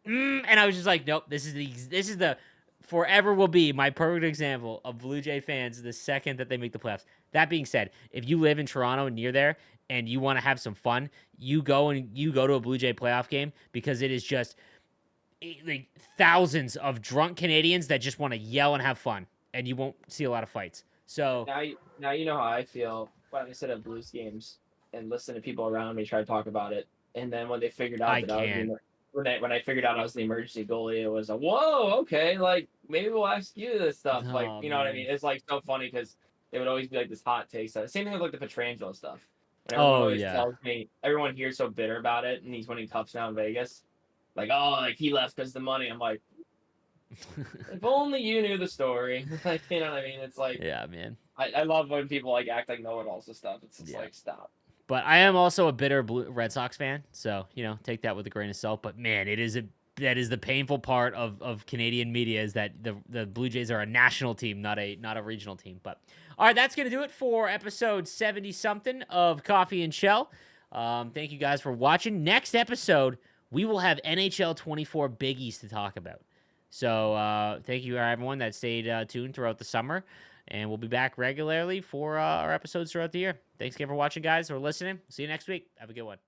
and I was just like, nope, this is the forever will be my perfect example of Blue Jay fans the second that they make the playoffs. That being said, if you live in Toronto and near there and you want to have some fun, you go to a Blue Jay playoff game because it is just like thousands of drunk Canadians that just want to yell and have fun, and you won't see a lot of fights. So now you know how I feel when I sit at Blues games and listen to people around me try to talk about it, and then when they figured out when I figured out I was the emergency goalie, it was a whoa, okay, like maybe we'll ask you this stuff, like Oh, you know what I man. mean? It's like so funny because it would always be like this hot take stuff. Same thing with like the Petrangelo stuff. And everyone Oh, always yeah. tells me everyone here's so bitter about it, and he's winning cups now in Vegas. Like, oh, like he left because the money. I'm like, if only you knew the story. Like, you know what I mean? It's like, Yeah, man. I love when people like act like know-it-alls and stuff. It's just Yeah. like, stop. But I am also a bitter Red Sox fan, so take that with a grain of salt. But man, that is the painful part of Canadian media, is that the Blue Jays are a national team, not a regional team. But all right, that's gonna do it for episode 70 something of Coffee and Chel. Thank you guys for watching. Next episode, we will have NHL 24 biggies to talk about. So thank you everyone that stayed tuned throughout the summer. And we'll be back regularly for our episodes throughout the year. Thanks again for watching, guys, or listening. See you next week. Have a good one.